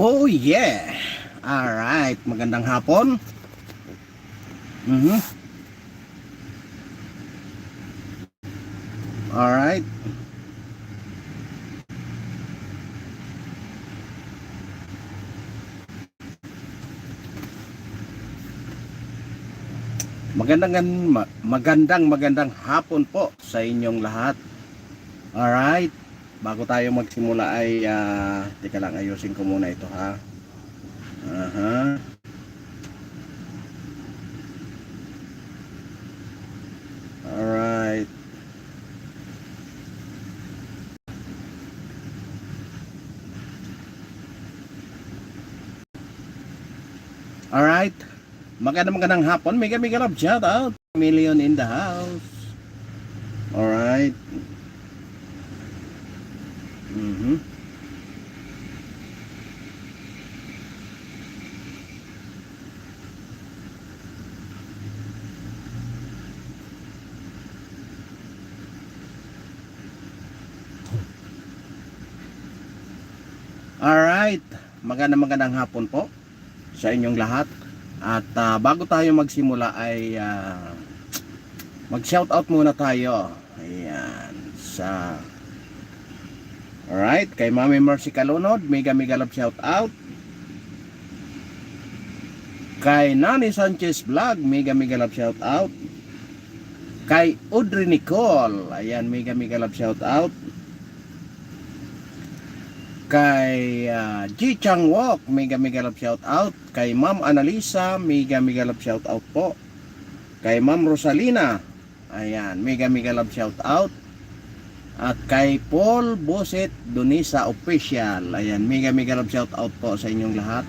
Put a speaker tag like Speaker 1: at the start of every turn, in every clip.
Speaker 1: Oh yeah. Alright, magandang hapon. Mhm. Alright. Magandang hapon po sa inyong lahat. Alright. Bago tayo magsimula ay teka lang, ayusin ko muna ito ha. Aha. Alright. Alright. Magandang hapon. Mega love shout out. Million in the house. Alright. Mhm. Alright. Magandang hapon po sa inyong lahat. At bago tayo magsimula ay mag-shoutout muna tayo. Ayan. Alright, kay Mami Mercy Kalunod, mega love shoutout. Kay Nani Sanchez Vlog, mega love shoutout. Kay Audrey Nicole, ayan, mega love shoutout. Kay Ji Chang Wok, mega love shout out. Kay Ma'am Analisa, mega love shout out po. Kay Ma'am Rosalina, ayan, mega love shout out. At kay Paul Boset Donisa Official, ayan, mega love shout out po sa inyong lahat.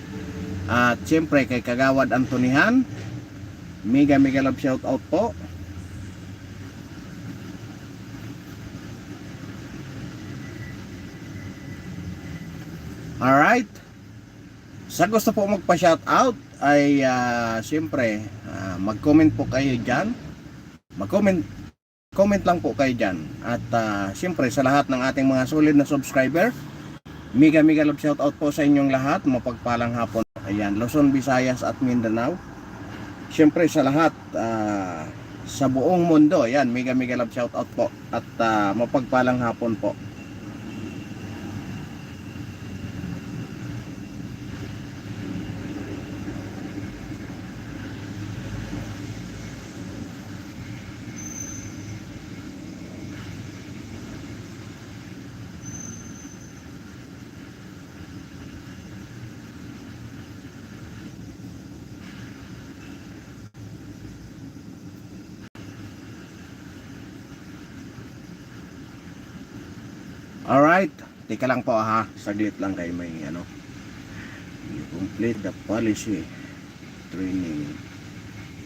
Speaker 1: At siyempre kay Kagawad Antonihan, mega love shout out po. Alright. Sa gusto po magpa-shoutout ay siyempre mag-comment po kayo dyan. Comment lang po kayo dyan. At siyempre sa lahat ng ating mga solid na subscriber, mega love shoutout po sa inyong lahat. Mapagpalang hapon. Ayan, Luzon, Visayas at Mindanao. Siyempre sa lahat sa buong mundo, ayan, mega love shoutout po. At mapagpalang hapon po. Alright, teka lang po ha, saglit lang kayo may ano. You complete the policy training.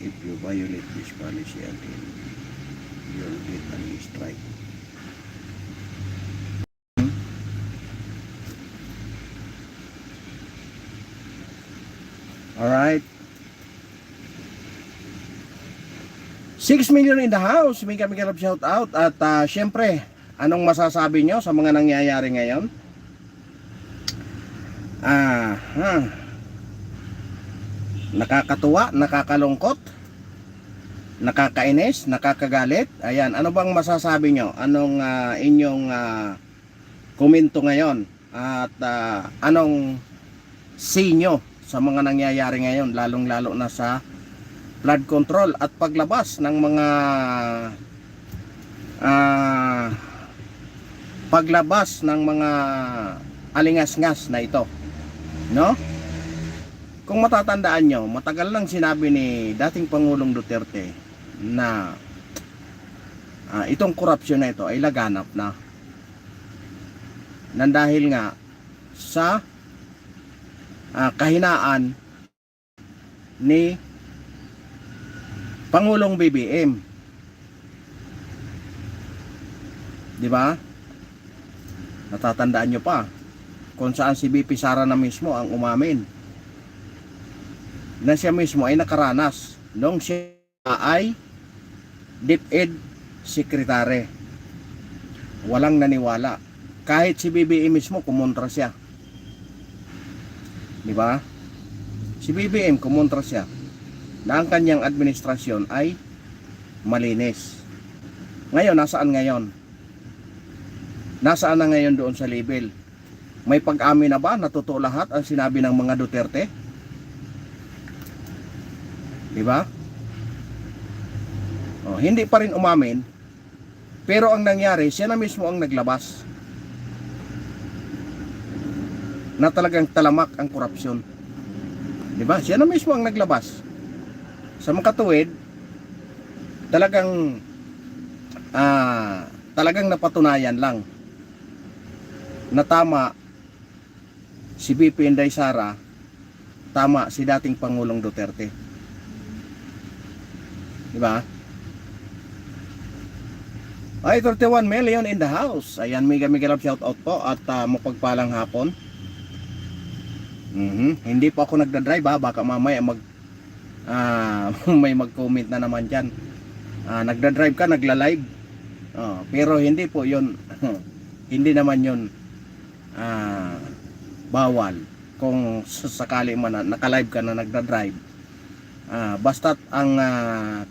Speaker 1: If you violate this policy again, you'll get a strike. Alright. 6 million in the house, mega love shout out. At syempre, anong masasabi nyo sa mga nangyayari ngayon? Nakakatuwa, nakakalungkot, nakakainis, nakakagalit. Ayan, ano bang masasabi nyo? Anong inyong komento ngayon? At anong say nyo sa mga nangyayari ngayon, lalong-lalo na sa flood control at paglabas ng mga alingas-ngas na ito, no? Kung matatandaan nyo, matagal lang sinabi ni dating Pangulong Duterte na itong korupsyon na ito ay laganap na dahil nga sa kahinaan ni Pangulong BBM, di ba? Natatandaan nyo pa kung saan si BP Sara na mismo ang umamin na siya mismo ay nakaranas nung siya ay DepEd Secretary. Walang naniwala. Kahit si BBM mismo kumontra siya. Di ba? Si BBM kumontra siya na ang kanyang administrasyon ay malinis. Ngayon, nasaan ngayon? Nasaan na ngayon doon sa label? May pag-amin na ba na totoo lahat ang sinabi ng mga Duterte? Di ba? Oh, hindi pa rin umamin. Pero ang nangyari, siya na mismo ang naglabas na talagang talamak ang korupsyon. Di ba? Siya na mismo ang naglabas. Sa makatuwid, talagang napatunayan lang na tama si BP Inday Sara, tama si dating Pangulong Duterte. Di ba? Ay, 31 million in the house. Ayan, mega love shout out po at mapagpalang hapon. Hindi pa ako nagdadrive ha, baka mamaya may mag-comment na naman dyan. Nagdadrive ka, nagla-live. Pero hindi po yun. Hindi naman yun bawal kung sakali man na naka-live ka na nagdadrive. Basta't ang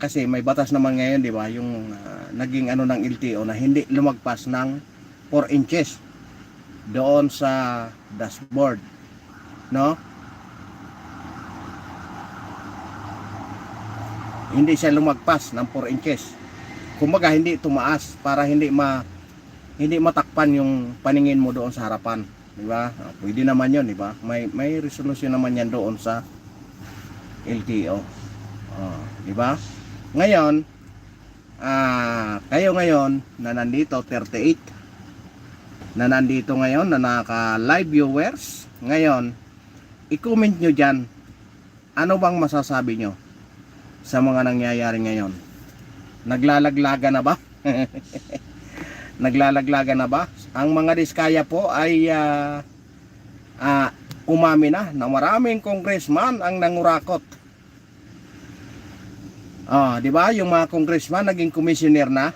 Speaker 1: kasi may batas naman ngayon, di ba, yung naging ano ng LTO na hindi lumagpas ng 4 inches doon sa dashboard, no? Hindi siya lumagpas ng 4 inches. Kumbaga hindi tumaas para hindi matakpan yung paningin mo doon sa harapan, di ba? Pwede naman 'yon, di ba? May resolution naman yan doon sa LTO. Di ba? Ngayon, kayo ngayon na nandito 38 na nandito ngayon na naka live viewers, ngayon i-comment nyo dyan ano bang masasabi nyo sa mga nangyayari ngayon. Naglalaglaga na ba? Naglalaglaga na ba? Ang mga diskaya po ay umami na maraming congressman ang nangurakot. Di ba? Yung mga congressman naging commissioner na.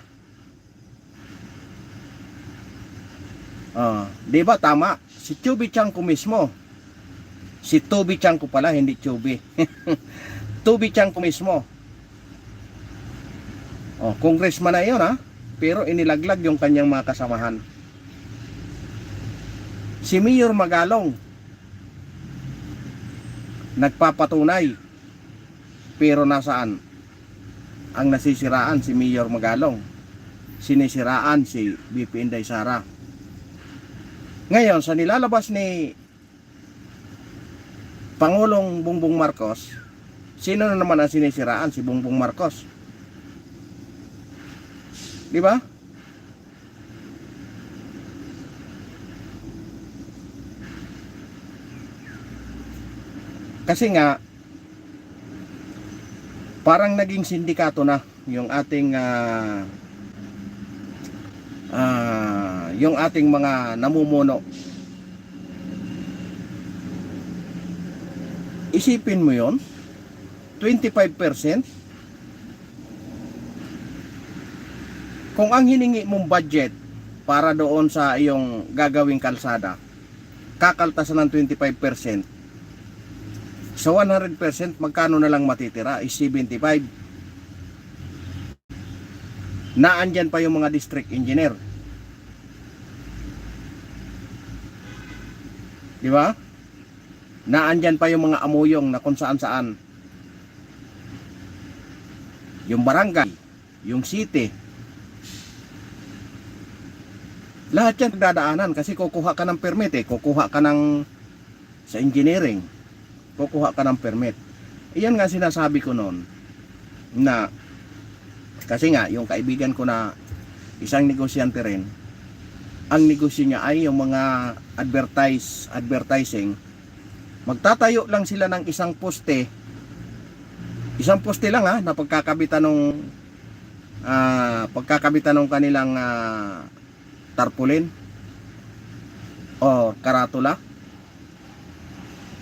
Speaker 1: Di ba tama? Si Chubby Chanco mismo. Si Toby Chanco pala, hindi Chubby. Toby Chanco mismo. Congressman na 'yon ha. Pero inilaglag yung kanyang mga kasamahan. Si Mayor Magalong nagpapatunay. Pero nasaan? Ang nasisiraan si Mayor Magalong. Sinisiraan si BP Inday Sara. Ngayon, sa nilalabas ni Pangulong Bongbong Marcos, sino na naman ang sinisiraan? Si Bongbong Marcos. Di ba? Kasi nga parang naging sindikato na yung ating mga namumuno. Isipin mo yon, 25%. Kung ang hiningi mong budget para doon sa iyong gagawing kalsada, kakaltasan ng 25%, sa 100%, magkano na lang matitira? Is 75. Naandyan pa yung mga district engineer. Di ba? Naandyan pa yung mga amuyong na kung saan-saan. Yung barangay, yung city. Lahat yan dadaanan kasi kukuha ka ng permit kukuha ka ng sa engineering. Kukuha ka ng permit. Iyan nga sinasabi ko noon na kasi nga yung kaibigan ko na isang negosyante rin, ang negosyo niya ay yung mga advertising. Magtatayo lang sila ng isang poste lang na pagkakabitan ng kanilang tarpaulin o karatula.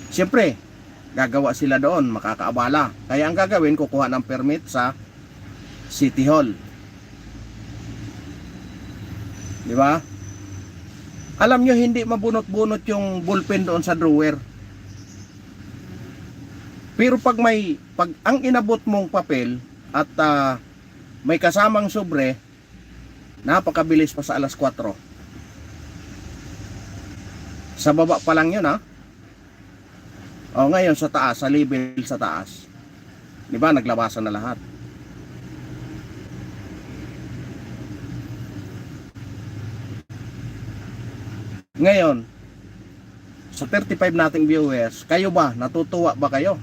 Speaker 1: Siyempre gagawa sila doon, makakaabala. Kaya ang gagawin, kukuha ng permit sa City Hall. Di ba? Alam nyo, hindi mabunot-bunot yung ballpen doon sa drawer. Pero pag ang inabot mong papel at may kasamang sobre, napakabilis pa sa alas 4. Sa baba pa lang yun, ha. O ngayon sa taas, sa level sa taas, di ba, naglabasan na lahat. Ngayon, sa 35 nating viewers, kayo ba, natutuwa ba kayo?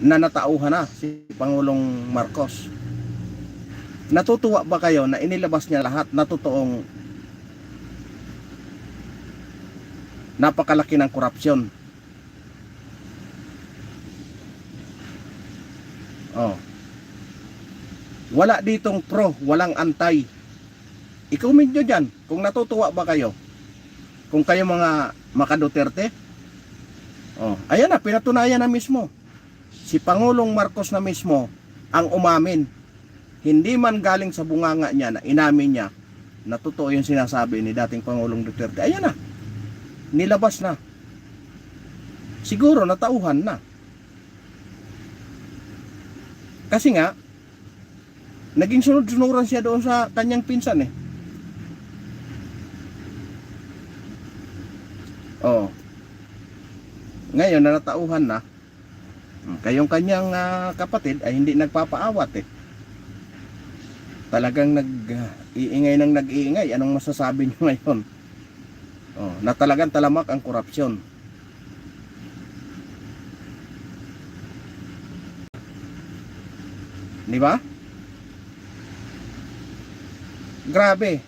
Speaker 1: Na natauhan na si Pangulong Marcos. Natutuwa ba kayo na inilabas niya lahat na totoong napakalaki ng korupsyon? Wala ditong pro, walang antay. I-comment nyo dyan kung natutuwa ba kayo. Kung kayo mga Duterte. Ayan na, pinatunayan na mismo. Si Pangulong Marcos na mismo ang umamin. Hindi man galing sa bunganga niya na inamin niya na totoo yung sinasabi ni dating Pangulong Duterte. Ayan na, nilabas na. Siguro natauhan na. Kasi nga, naging sunod-sunuran siya doon sa kanyang pinsan eh. Ngayon na natauhan na, kayong kanyang kapatid ay hindi nagpapaawat eh. Talagang nag-iingay ng nag-iingay. Anong masasabi nyo ngayon? Na talagang talamak ang korupsyon. Di ba? Grabe.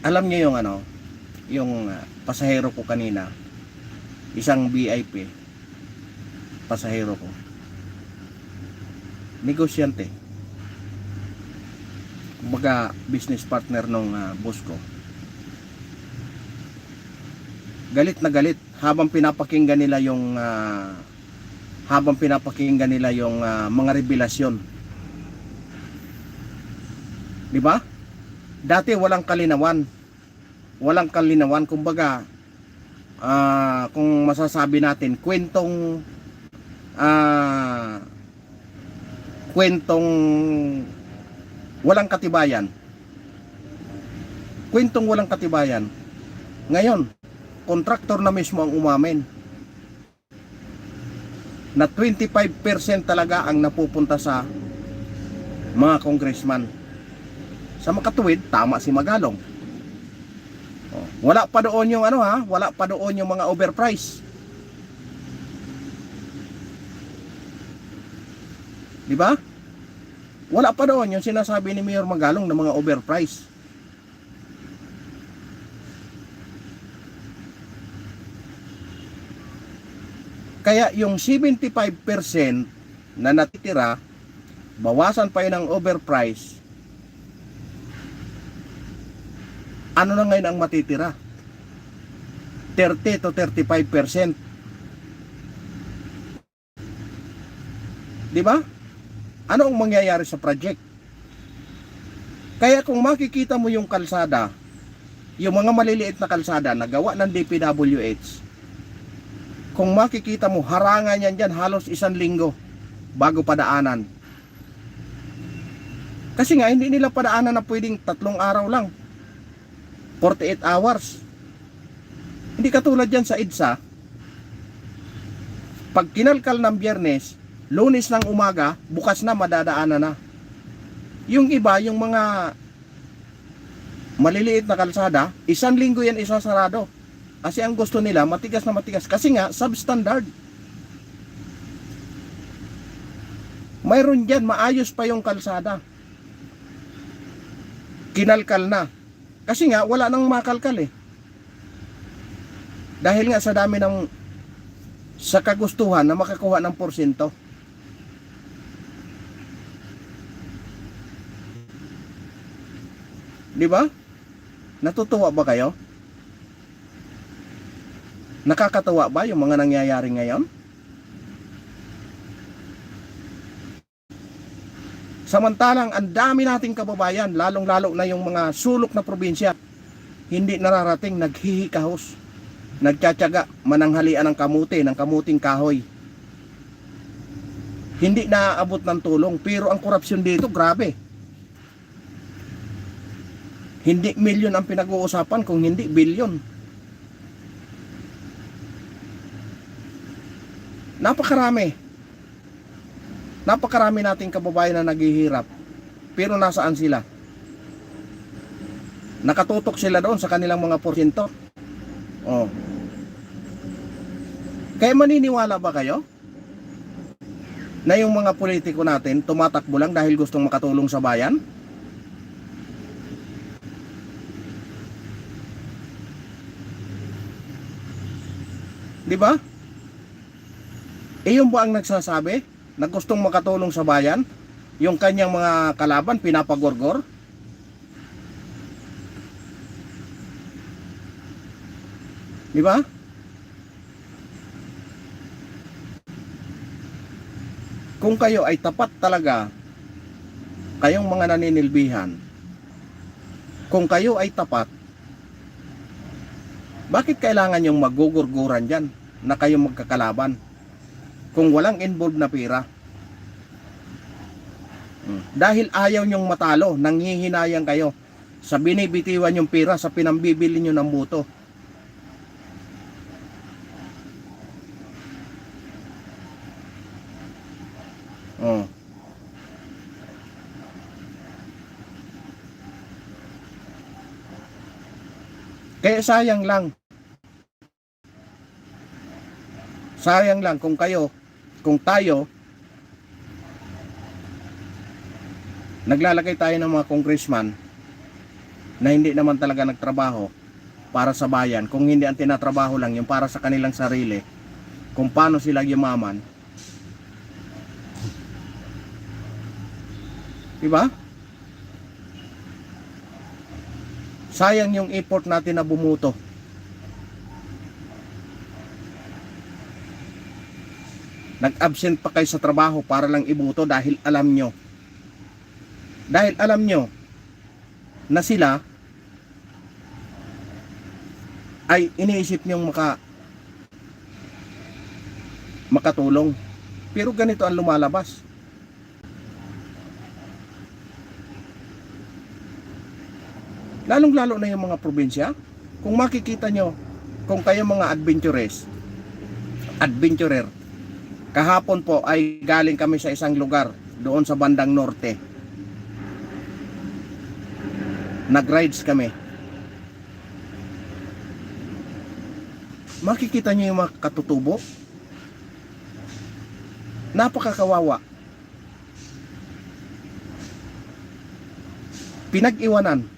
Speaker 1: Alam niyo yung yung pasahero ko kanina, isang VIP pasahero ko, negosyante, kumbaga business partner nung boss ko. Galit na galit habang pinapakinggan nila yung mga revelasyon. Di ba? Dati walang kalinawan. Kumbaga, kung masasabi natin, kwentong walang katibayan. Kwentong walang katibayan. Ngayon, kontraktor na mismo ang umamin na 25% talaga ang napupunta sa mga congressman. Sa makatuwid, tama si Magalong. Wala pa doon yung wala pa doon yung mga overprice. Di ba? Wala pa doon yung sinasabi ni Mayor Magalong na mga overprice. Kaya yung 75% na natitira, bawasan pa yun ng overprice. Ano na ngayon ang matitira? 30 to 35%. Di ba? Ano ang mangyayari sa project? Kaya kung makikita mo yung kalsada, yung mga maliliit na kalsada na gawa ng DPWH, kung makikita mo, harangan yan dyan halos 1 linggo bago padaanan. Kasi nga, hindi nila padaanan na pwedeng 3 araw lang. 48 hours. Hindi katulad yan sa EDSA. Pag kinalkal ng Biyernes, Lunes ng umaga, bukas na madadaanan na. Yung iba, yung mga maliliit na kalsada, 1 linggo yan isasarado. Kasi ang gusto nila, matigas na matigas. Kasi nga, substandard. Mayroon dyan, maayos pa yung kalsada. Kinalkal na. Kasi nga, wala nang makalkal eh. Dahil nga sa dami sa kagustuhan na makakuha ng porsyento. Di ba? Natutuwa ba kayo? Nakakatawa ba yung mga nangyayari ngayon? Samantalang ang dami nating kababayan, lalong-lalo na yung mga sulok na probinsya, hindi nararating, naghihikahos, nagtsatsaga, mananghalian ng kamuti, ng kamuting kahoy. Hindi naaabot ng tulong, pero ang korupsyon dito, grabe. Hindi milyon ang pinag-uusapan, kung hindi bilyon. Napakarami nating kababayan na naghihirap, pero nasaan sila? Nakatutok sila doon sa kanilang mga porsyento. Oh. Kaya maniniwala ba kayo na yung mga politiko natin tumatakbo lang dahil gustong makatulong sa bayan? Di ba? Yung ba ang nagsasabi na gustong makatulong sa bayan? Yung kanyang mga kalaban pinapagorgor? Di ba? Kung kayo ay tapat talaga, kayong mga naninilbihan, kung kayo ay tapat, bakit kailangan yung magugurguran dyan na kayong magkakalaban kung walang involved na pera? Dahil ayaw nyong matalo, nanghihinayang kayo sa binibitiwan yung pera sa pinambibili nyo ng buto. Oh. Kaya sayang lang kung tayo naglalagay tayo ng mga congressman na hindi naman talaga nagtrabaho para sa bayan, kung hindi ang tinatrabaho lang yung para sa kanilang sarili, kung paano sila yumaman. Diba? Sayang yung effort natin na bumuto. Nag-absent pa kayo sa trabaho para lang ibuto dahil alam nyo na sila ay iniisip nyong makatulong. Pero ganito ang lumalabas. Lalong-lalo na yung mga probinsya. Kung makikita nyo, kung kayo mga adventurer, kahapon po ay galing kami sa isang lugar doon sa bandang norte. Nag-rides kami. Makikita nyo yung mga katutubo. Napakakawawa. Pinag-iwanan.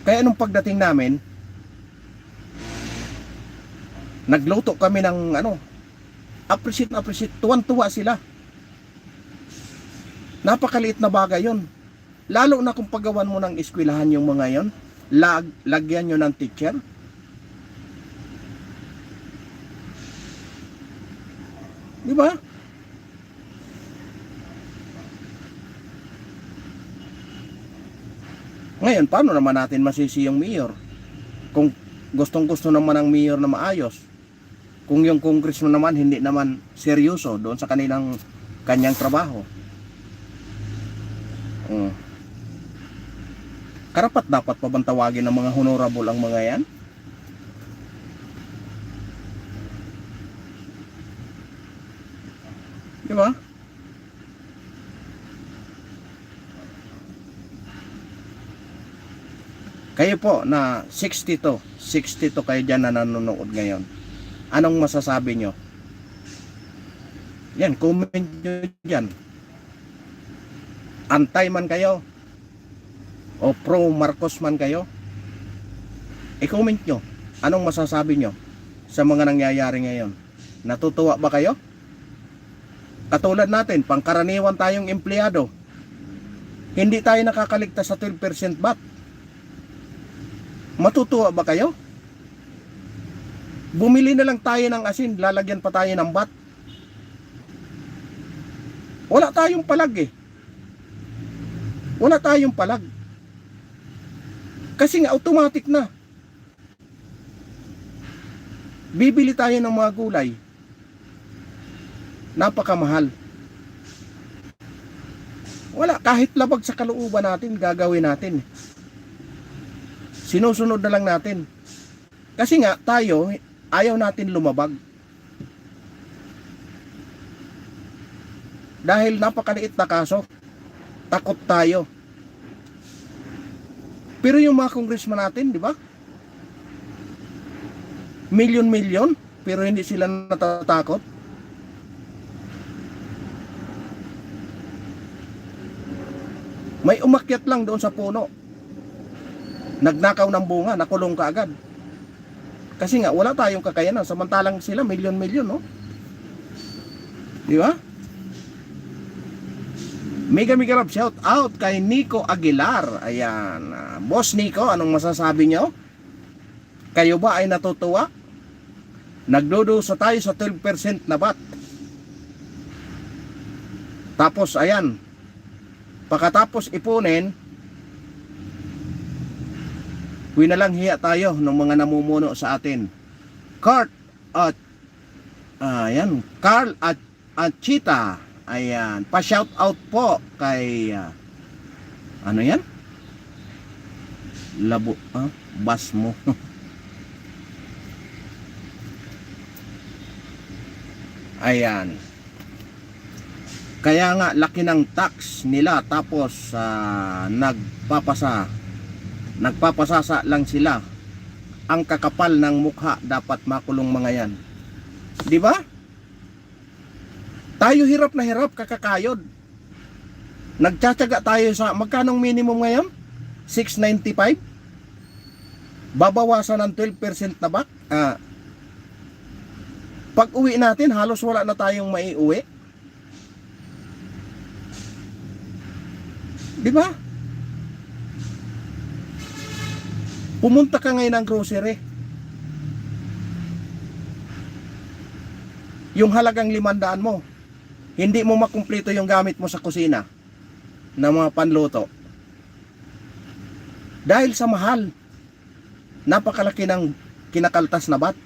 Speaker 1: Kaya nung pagdating namin, nagluto kami ng appreciate, tuwan-tuwa sila. Napakaliit na bagay yun. Lalo na kung paggawan mo ng eskwelahan yung mga yon, lagyan nyo ng teacher. Di ba? Ngayon, paano naman natin masisi yung mayor? Kung gustong-gusto naman ng mayor na maayos. Kung yung congressman naman hindi naman seryoso doon sa kanyang trabaho. Karapat dapat pa bang tawagin ng mga honorable ang mga yan? Di ba? Kayo po na 62 kayo dyan na nanonood ngayon. Anong masasabi nyo? Yan, comment nyo dyan. Antay man kayo o pro Marcos man kayo, i-comment nyo. Anong masasabi nyo sa mga nangyayari ngayon? Natutuwa ba kayo? Katulad natin, pangkaraniwan tayong empleyado, hindi tayo nakakaligtas sa 12% VAT. Matutuwa ba kayo? Bumili na lang tayo ng asin, lalagyan pa tayo ng VAT. Wala tayong palag eh. Wala tayong palag. Kasi nga automatic na. Bibili tayo ng mga gulay. Napakamahal. Wala, kahit labag sa kalooban natin, gagawin natin. Sinusunod na lang natin. Kasi nga, tayo, ayaw natin lumabag. Dahil napakaliit na kaso, takot tayo. Pero yung mga congressman natin, di ba? Milyon-milyon, pero hindi sila natatakot. May umakyat lang doon sa puno. Nagnakaw ng bunga, nakulong ka agad. Kasi nga, wala tayong kakayanan. Samantalang sila, milyon-milyon, no? Di ba? Mega love shout out kay Nico Aguilar. Ayan. Boss Nico, anong masasabi nyo? Kayo ba ay natutuwa? Nagdudusa tayo sa 12% na bat. Tapos, ayan. Pagkatapos ipunin, winalang hiya tayo ng mga namumuno sa atin. Carl at Chita. Ayan, pa-shout out po kay ano yan? Bas mo. Ayan. Kaya nga laki ng tax nila tapos nagpapasasa lang sila. Ang kakapal ng mukha, dapat makulong mga yan. Di ba? Tayo hirap na hirap kakakayod. Nagtsatsaga tayo sa magkanong minimum ngayon? 695. Babawasan ng 12% na ba? Pag uwi natin, halos wala na tayong maiuwi. Di ba? Pumunta ka ngayon ng grocery. Yung halagang 500 mo, hindi mo makumpleto yung gamit mo sa kusina na mga panluto. Dahil sa mahal, napakalaki ng kinakaltas na bat.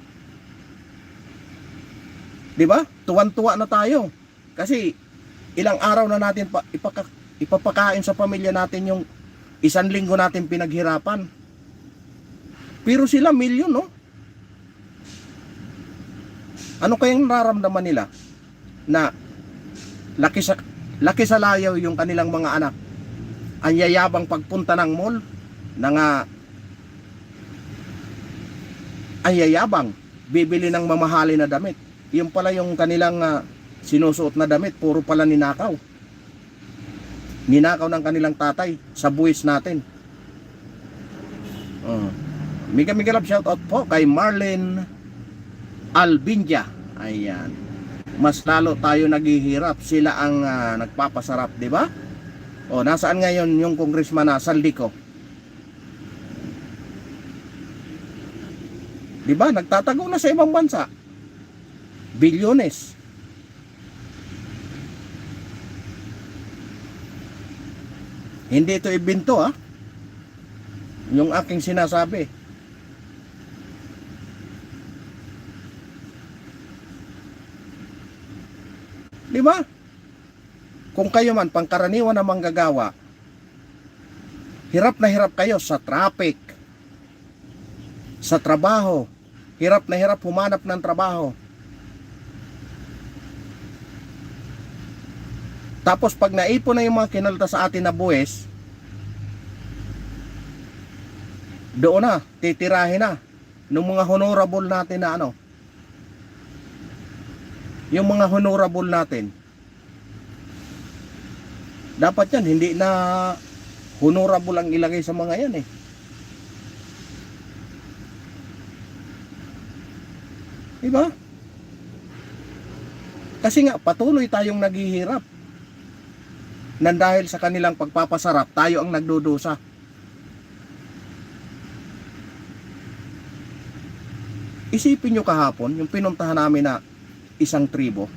Speaker 1: Di ba? Tuwan-tuwa na tayo. Kasi ilang araw na natin ipapakain sa pamilya natin yung 1 linggo natin pinaghirapan. Pero sila milyon, no? Ano kayang nararamdaman nila? Na laki sa layaw yung kanilang mga anak. Ang yayabang pagpunta ng mall ang yayabang bibili ng mamahali na damit. Yung pala yung kanilang sinusuot na damit, puro pala ninakaw. Ninakaw ng kanilang tatay sa buwis natin. Mega love shout out po kay Marlene Albinja. Ayan. Mas lalo tayo naghihirap, sila ang nagpapasarap, di ba? O nasaan ngayon yung congressman na Saldico? Di ba? Nagtatago na sa ibang bansa. Bilyones. Hindi ito ibinto, yung aking sinasabi. Di ba? Kung kayo man pangkaraniwan na manggagawa, hirap na hirap kayo sa traffic, sa trabaho, hirap na hirap humanap ng trabaho. Tapos pag naipon na yung mga kinalta sa atin na buwes, doon na, titirahin na ng mga honorable natin na yung mga honorable natin. Dapat yan, hindi na honorable ang ilagay sa mga yan Diba? Kasi nga, patuloy tayong naghihirap. Nang dahil sa kanilang pagpapasarap, tayo ang nagdudusa. Isipin nyo kahapon, yung pinuntahan namin na isang tribo,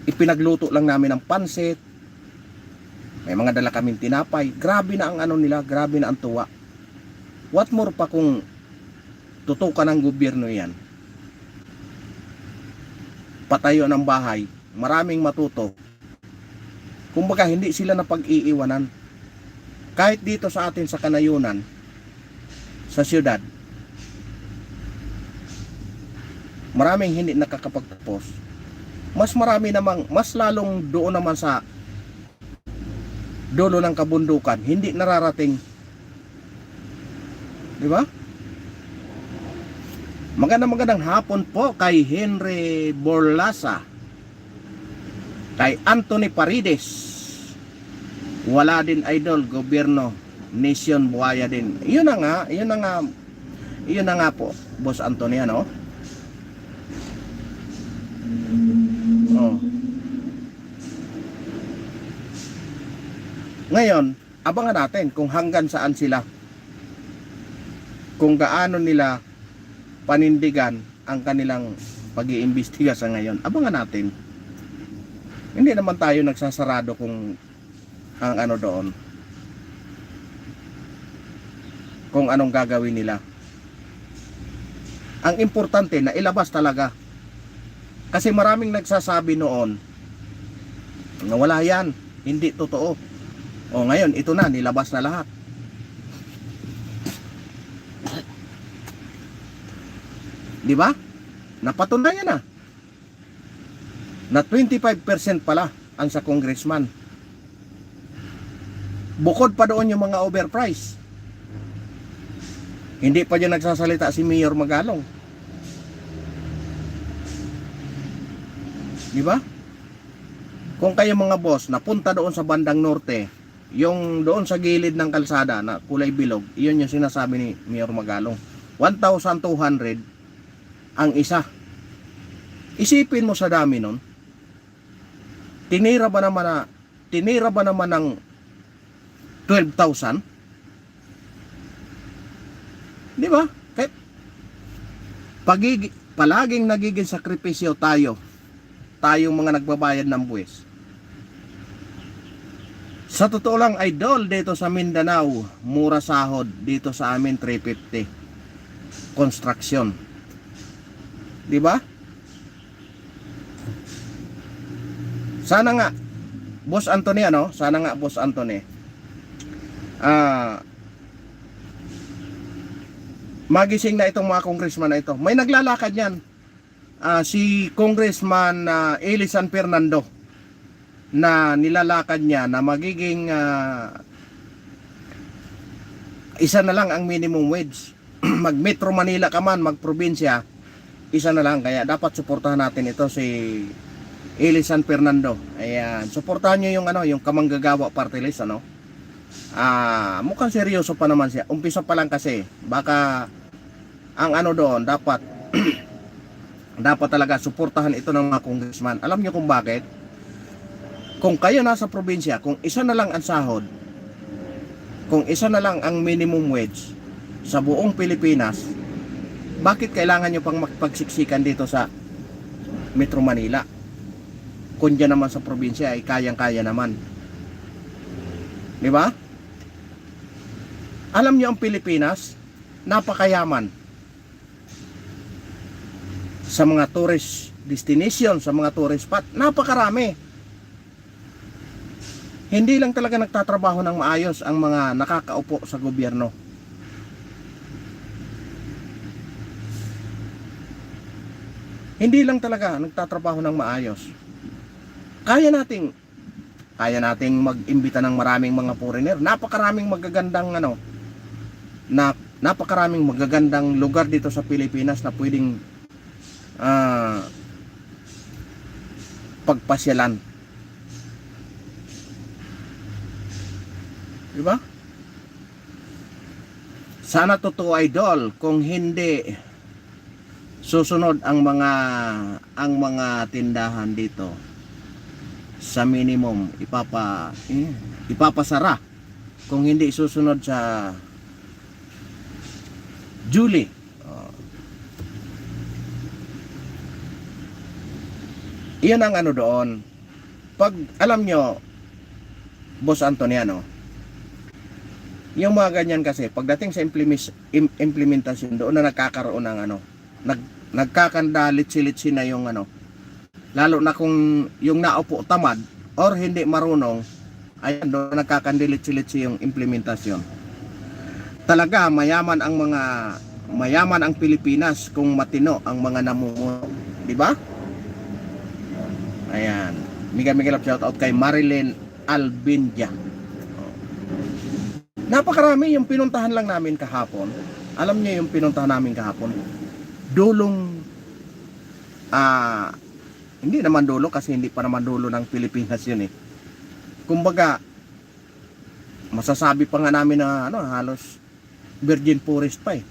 Speaker 1: ipinagluto lang namin ng pansit, May mga dala kaming tinapay. Grabe na ang ano nila, grabe na ang tuwa. What more pa kung tutukan ng gobyerno yan? Patayo ng bahay, maraming matuto. Kumbaga hindi sila napag-iiwanan. Kahit dito sa atin sa Kanayunan, sa siyudad, maraming hindi nakakapagtapos. Mas marami namang, mas lalong doon naman sa dulo ng kabundukan, hindi nararating. Di ba? Magandang hapon po kay Henry Borlasa, kay Anthony Parides. Wala din idol, gobyerno, nation buhaya din. Yun na nga po, Boss Anthony, ano? Oh. Ngayon, abangan natin kung hanggang saan sila, kung gaano nila panindigan ang kanilang pag-iimbestiga sa ngayon. Abangan natin. Hindi naman tayo nagsasarado kung ang ano doon, kung anong gagawin nila. Ang importante na ilabas talaga, kasi maraming nagsasabi noon na wala yan, hindi totoo. O ngayon, ito na, nilabas na lahat. Di ba? Napatunayan na 25% pala ang sa congressman. Bukod pa doon yung mga overprice. Hindi pa dyan nagsasalita si Mayor Magalong. Di ba? Kung kayo mga boss napunta doon sa bandang norte, yung doon sa gilid ng kalsada na kulay bilog, iyon yung sinasabi ni Mayor Magalong. 1,200 ang isa. Isipin mo sa dami nun. Tinira ba naman ng 12,000? Di ba? Kahit palaging nagiging sakripisyo tayong mga nagbabayad ng buwis. Sa totoo lang idol, dito sa Mindanao, mura sahod. Dito sa amin 350 construction. Di ba? Sana nga Boss Anthony, ano? Sana nga Boss Anthony, magising na itong mga congressman na ito. May naglalakad yan, si Congressman Eli San Fernando, na nilalakad niya na magiging isa na lang ang minimum wage. Mag Metro Manila ka man, mag probinsya, isa na lang. Kaya dapat suportahan natin ito si Eli San Fernando. Ayan, suportahan niyo yung yung Kamanggagawa Party List, ano? Mukhang seryoso pa naman siya. Umpisa pa lang kasi. Baka ang doon dapat dapat talaga suportahan ito ng mga congressman. Alam niyo kung bakit? Kung kayo nasa probinsya, kung isa na lang ang sahod, kung isa na lang ang minimum wage sa buong Pilipinas, bakit kailangan nyo pang magpagsiksikan dito sa Metro Manila? Kung dyan naman sa probinsya ay kayang-kaya naman. Di ba? Alam nyo ang Pilipinas, napakayaman sa mga tourist destination, sa mga tourist spot, napakarami. Hindi lang talaga nagtatrabaho ng maayos ang mga nakakaupo sa gobyerno. Hindi lang talaga nagtatrabaho ng maayos. Kaya nating mag-imbita ng maraming mga foreigner. Napakaraming magagandang napakaraming magagandang lugar dito sa Pilipinas na pwedeng pagpasyalan. Diba? Sana totoo idol, kung hindi susunod ang mga tindahan dito sa minimum ipapasara, kung hindi susunod sa July. Iyon ang doon. Pag alam nyo, Boss Antoniano. Yung mga ganyan kasi, pagdating sa implementasyon, doon na nagkakaroon ng nagkakandalit-silitsi na yung lalo na kung yung naupo tamad or hindi marunong, ayan, doon nagkakandilit-silitsi yung implementasyon. Talaga, mayaman ang Pilipinas kung matino ang mga namumuno. Di ba? Ayan. Mega love shout out kay Marilyn Albindia. Napakarami yung pinuntahan lang namin kahapon. Alam niyo yung pinuntahan namin kahapon? Dulong, hindi naman dulo kasi hindi pa naman dulo ng Pilipinas yun eh. Kumbaga, masasabi pa nga namin na halos virgin forest pa eh.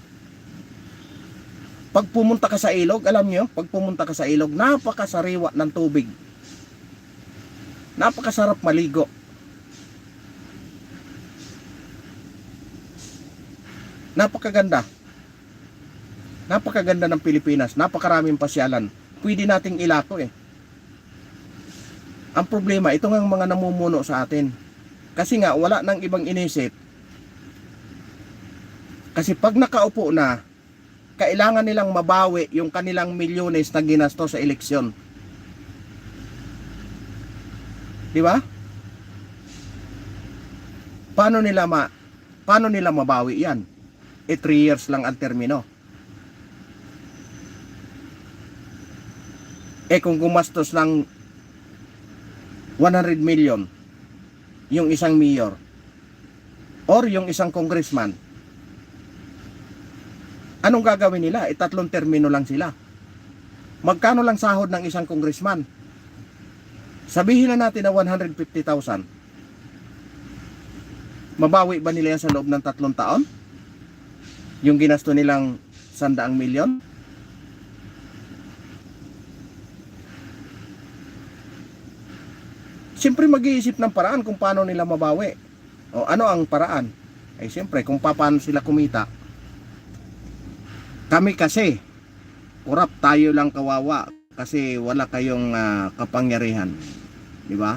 Speaker 1: Pag pumunta ka sa ilog, alam niyo, pag pumunta ka sa ilog, napakasariwa ng tubig. Napakasarap maligo. Napakaganda. Napakaganda ng Pilipinas. Napakaraming pasyalan. Pwede nating ilako eh. Ang problema, ito nga mga namumuno sa atin. Kasi nga, wala nang ibang inisip. Kasi pag nakaupo na, kailangan nilang mabawi yung kanilang milyones na ginasto sa eleksyon. Di ba? Paano nila mabawi yan? 3 years lang ang termino. Kung gumastos ng 100 million yung isang mayor or yung isang congressman, anong gagawin nila? 3 termino lang sila. Magkano lang sahod ng isang congressman? Sabihin na natin na 150,000. Mabawi ba nila yan sa loob ng 3 taon? Yung ginasto nilang 100 milyon? Siyempre mag-iisip ng paraan kung paano nila mabawi. O ano ang paraan? Siyempre kung paano sila kumita. Kami kasi, kurap, tayo lang kawawa kasi wala kayong kapangyarihan. Di ba?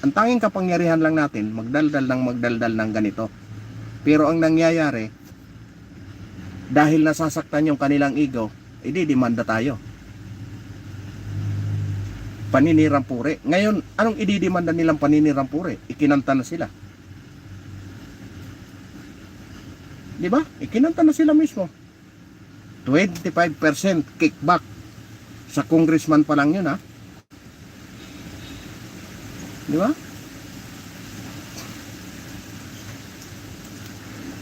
Speaker 1: Ang tanging kapangyarihan lang natin, magdaldal ng ganito. Pero ang nangyayari, dahil nasasaktan yung kanilang ego, ididimanda tayo. Paninirang puri. Ngayon, anong ididimanda nilang paninirang puri? Ikinanta na sila. Di ba? Ikinanta na sila mismo. 25% kickback. Sa congressman pa lang yun, ha? Di ba?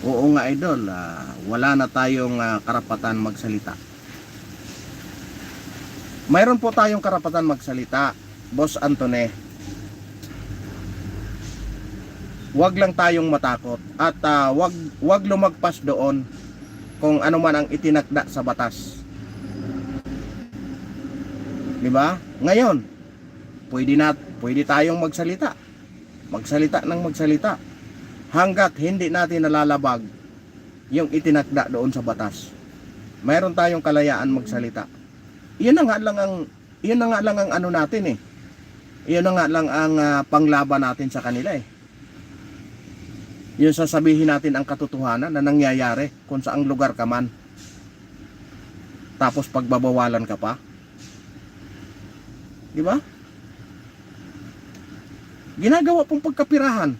Speaker 1: Oo nga, idol. Wala na tayong karapatan magsalita. Mayroon po tayong karapatan magsalita, Boss Antone. Huwag lang tayong matakot at wag lumagpas doon kung ano man ang itinakda sa batas. Di ba? Ngayon, pwede tayong magsalita. Magsalita ng magsalita. Hanggat hindi natin nalalabag yung itinakda doon sa batas. Mayroon tayong kalayaan magsalita. Iyon na nga lang ang ano natin eh. Iyon na nga lang ang panglaban natin sa kanila eh. Yung sasabihin natin ang katotohanan na nangyayari kung saang lugar ka man. Tapos pagbabawalan ka pa. Di ba? Ginagawa pong pagkapirahan.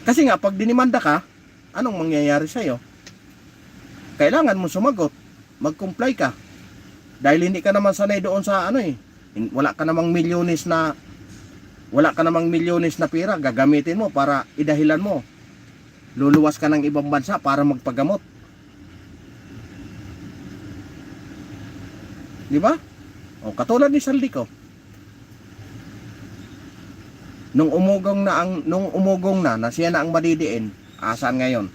Speaker 1: Kasi nga pag dinimanda ka, anong mangyayari sa iyo? Kailangan mo sumagot. Mag-comply ka. Dahil hindi ka naman sanay doon sa wala ka namang milyones na pera gagamitin mo para idahilan mo. Luluwas ka ng ibang bansa para magpagamot. Di ba? O katulad ni Saldico. Nung umugong na siya na ang madidiin, asan ngayon?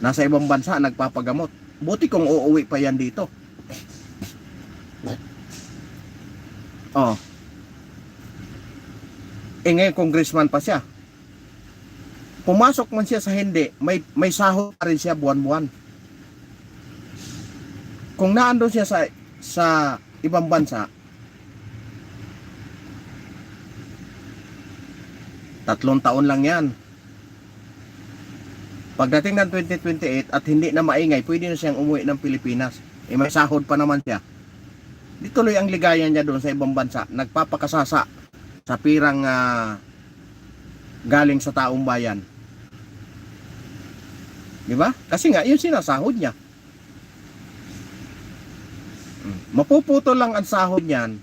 Speaker 1: Nasa ibang bansa nagpapagamot. Buti kung uuwi pa yan dito. Oh. Ngayon congressman pa siya. Pumasok man siya sa hindi, may sahod pa rin siya buwan-buwan. Kung naandun siya sa ibang bansa, 3 taon lang yan. Pagdating ng 2028 at hindi na maingay, pwede na siyang umuwi ng Pilipinas. Eh may sahod pa naman siya. Di tuloy ang ligaya niya doon sa ibang bansa. Nagpapakasasa sa pirang galing sa taong bayan. Di ba? Kasi nga, yun sinasahod niya. Mapuputo lang ang sahod niyan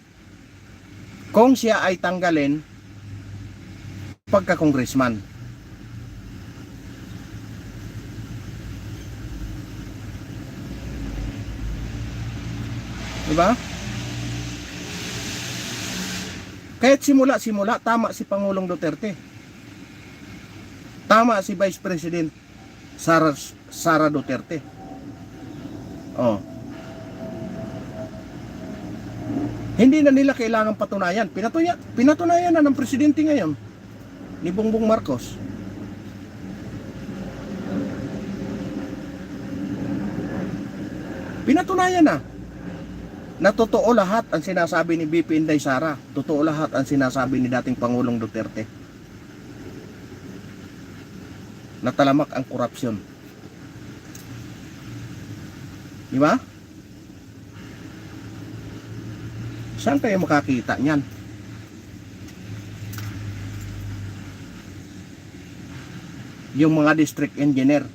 Speaker 1: kung siya ay tanggalin pagka-congressman. Di ba? Kahit simula, tama si Pangulong Duterte. Tama si Vice President Sara Duterte. Oh. Hindi na nila kailangan patunayan. Pinatunayan na ng presidente ngayon ni Bongbong Marcos. Pinatunayan na totoo lahat ang sinasabi ni BP Inday Sara. Totoo lahat ang sinasabi ni dating Pangulong Duterte. Natalamak ang korupsyon. Di ba? Saan kayo makakita niyan? Yung mga district engineer.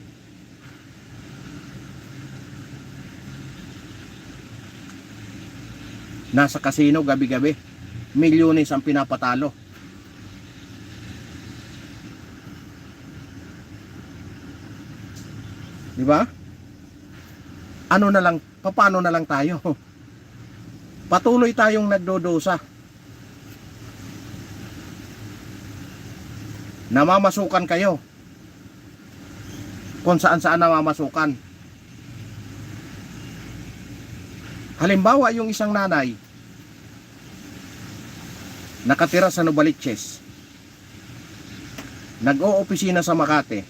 Speaker 1: Nasa casino gabi-gabi. Milyones ang pinapatalo. Di ba? Ano na lang, paano na lang tayo? Patuloy tayong nagdodosa. Namamasukan kayo. Kung saan-saan namamasukan. Halimbawa, yung isang nanay nakatira sa Novaliches, nag-o-opisina sa Makati.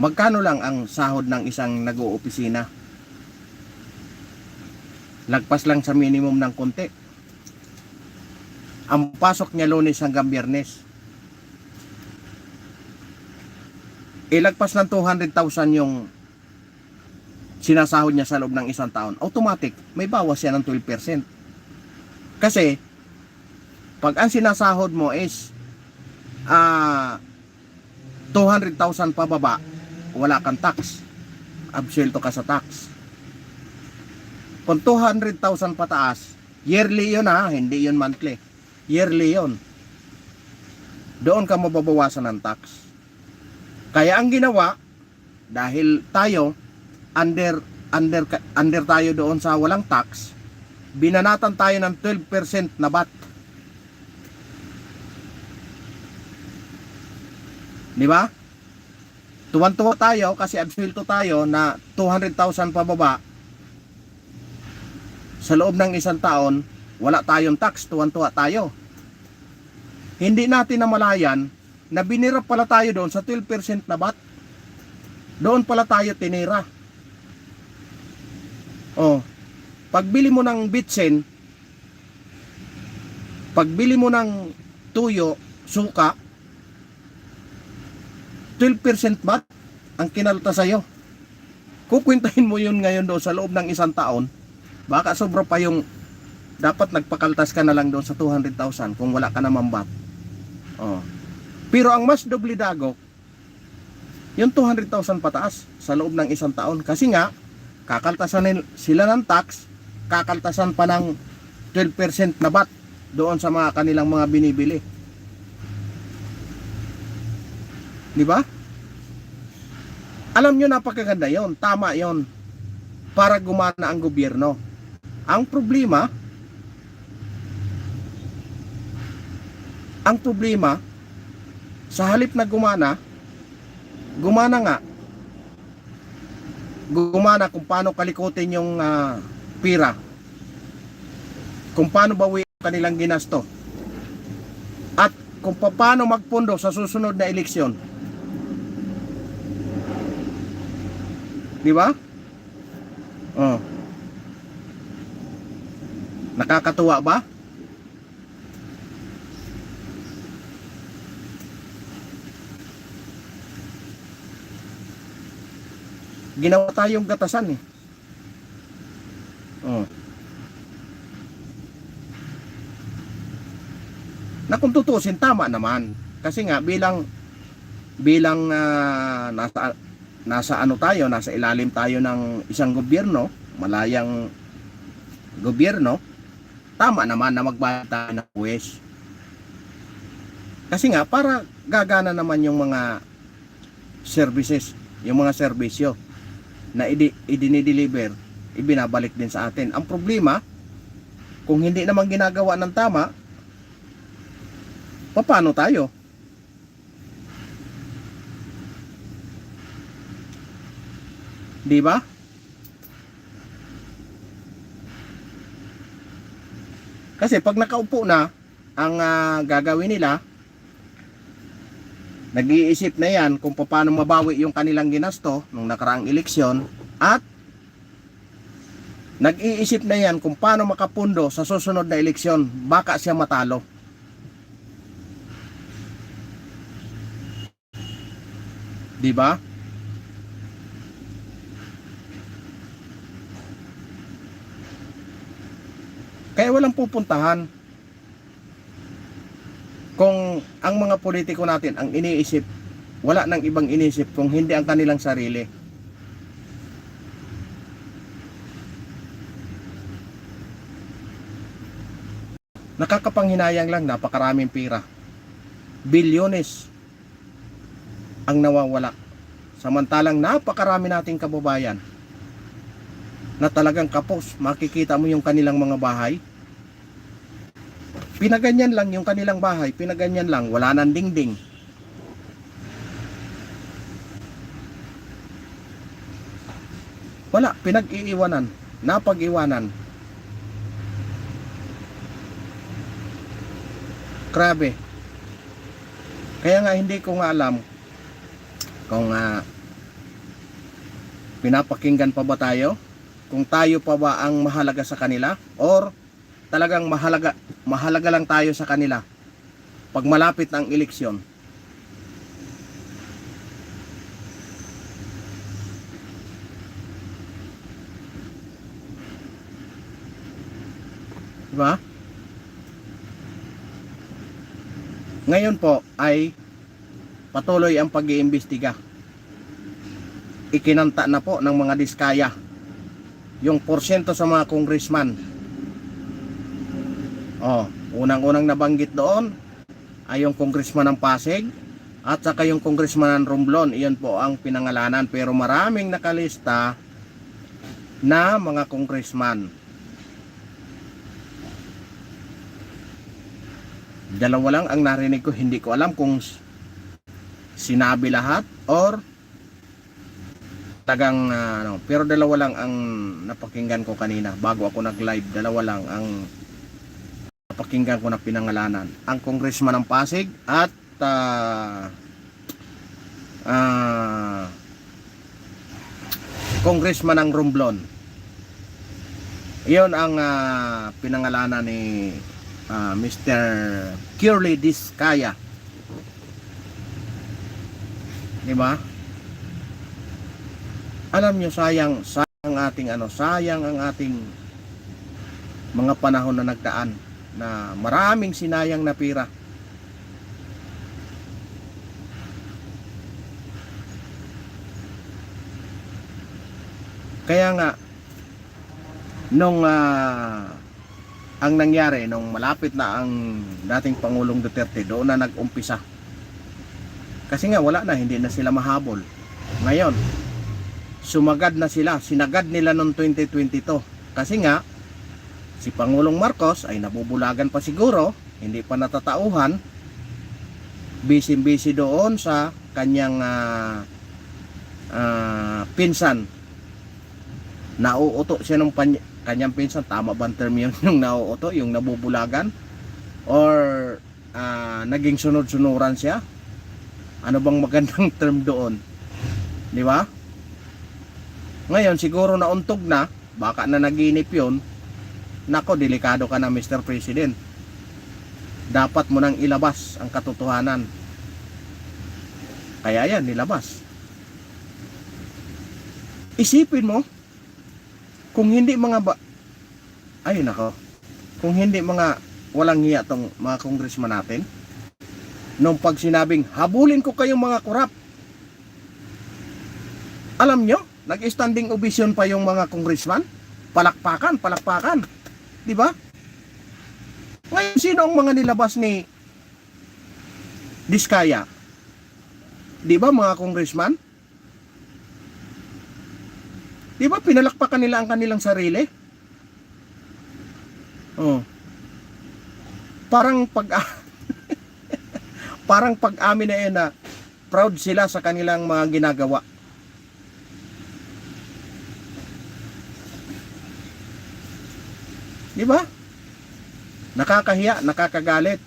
Speaker 1: Magkano lang ang sahod ng isang nag-o-opisina? Lagpas lang sa minimum ng konti. Ang pasok niya Lunes hanggang Biyernes. Ilagpas ng 200,000 yung sinasahod niya sa loob ng isang taon. Automatic, may bawas siya ng 12%. Kasi, pag ang sinasahod mo is 200,000 pababa, wala kang tax. Absuelto ka sa tax. Kung 200,000 pataas, yearly yun hindi yun monthly. Yearly yun. Doon ka mababawasan ng tax. Kaya ang ginawa, dahil tayo, under tayo doon sa walang tax, binanatan tayo ng 12% na VAT. Di ba? Tuwan-tuwa tayo kasi absuelto tayo na 200,000 pababa. Sa loob ng isang taon, wala tayong tax, tuwan-tuwa tayo. Hindi natin namalayan na binirap pala tayo doon sa 12% na VAT. Doon pala tayo tinira. Oh, pagbili mo ng bitsen, pagbili mo ng tuyo, suka, 12% VAT ang kinalta sa'yo. Kukwintahin mo yun ngayon doon sa loob ng isang taon, baka sobra pa yung dapat nagpakaltas ka na lang doon sa 200,000 kung wala ka naman VAT. Oh. Pero ang mas doble dago, yung 200,000 pataas sa loob ng isang taon. Kasi nga, kakaltasan sila ng tax, kakaltasan pa ng 12% na VAT doon sa mga kanilang mga binibili. Di ba? Alam nyo, napakaganda yon, tama yon, para gumana ang gobyerno. Ang problema, sa halip na gumana nga, gumana kung paano kalikutin yung pira, kung paano bawi kanilang ginasto, at kung paano magpundo sa susunod na eleksyon. Di ba? Oh. Nakakatuwa ba? Ginawa tayong gatasan eh. Oh. Na kung tutusin, tama naman. Kasi nga bilang nasa ano tayo, nasa ilalim tayo ng isang gobyerno, malayang gobyerno, tama naman na magbayad tayo ng buwis. Kasi nga para gagana naman yung mga services, yung mga serbisyo na idinideliver, ibinabalik din sa atin. Ang problema, kung hindi naman ginagawa ng tama, paano tayo? Di ba? Kasi pag nakaupo na, ang gagawin nila, nag-iisip na yan kung paano mabawi yung kanilang ginasto nung nakaraang eleksyon, at nag-iisip na yan kung paano makapundo sa susunod na eleksyon, baka siya matalo. Di ba? Kaya walang pupuntahan. Kung ang mga politiko natin ang iniisip, wala nang ibang iniisip kung hindi ang kanilang sarili. Nakakapanghinayang lang, napakaraming pera. Bilyones ang nawawala. Samantalang napakarami nating kababayan na talagang kapos. Makikita mo yung kanilang mga bahay. Pinaganyan lang yung kanilang bahay, pinaganyan lang, wala nang dingding. Wala, pinag-iiwanan, napag-iwanan. Grabe. Kaya nga hindi ko nga alam kung pinapakinggan pa ba tayo, kung tayo pa ba ang mahalaga sa kanila, or talagang mahalaga lang tayo sa kanila pag malapit ng eleksyon. Diba? Ngayon po ay patuloy ang pag-iimbestiga. Ikinanta na po ng mga diskaya yung porsyento sa mga congressman. Unang-unang nabanggit doon ay yung congressman ng Pasig at saka yung congressman ng Romblon. Iyon po ang pinangalanan, pero maraming nakalista na mga congressman. Dalawa lang ang narinig ko, hindi ko alam kung sinabi lahat or tagang pero dalawa lang ang napakinggan ko kanina bago ako nag-live. Dalawa lang ang napakinggan ko na pinangalanan, ang congressman ng Pasig at congressman ng Romblon. Iyon ang pinangalanan ni Mr. Curly Diskaya. Diba? Alam nyo, sayang ang ating mga panahon na nagdaan, na maraming sinayang na pira. Kaya nga nung ang nangyari nung malapit na ang dating Pangulong Duterte, doon na nag-umpisa. Kasi nga wala na, hindi na sila mahabol. Ngayon sumagad na sila, sinagad nila noong 2022. Kasi nga si Pangulong Marcos ay nabubulagan pa siguro, hindi pa natatauhan, busy doon sa kanyang pinsan. Nauuto siya ng kanyang pinsan, tama ba ang term yun, yung nauuto, yung nabubulagan, or naging sunod-sunuran siya? Ano bang magandang term doon? Di ba? Ngayon siguro nauntog na, baka na naginip yun. Nako, delikado ka na, Mr. President. Dapat mo nang ilabas ang katotohanan. Kaya yan, nilabas. Isipin mo, kung hindi ay nako, kung hindi mga walang hiya tong mga congressman natin, nung pag sinabing, habulin ko kayong mga korap, alam nyo, nag-standing ovation pa yung mga congressman, palakpakan, di ba? Ngayon, sino ang mga nilabas ni Diskaya? Di ba mga congressman? Di ba pinalakpakan nila ang kanilang sarili? Oh. Parang parang pag-amin na yun na proud sila sa kanilang mga ginagawa. Di ba? Nakakahiya, nakakagalit,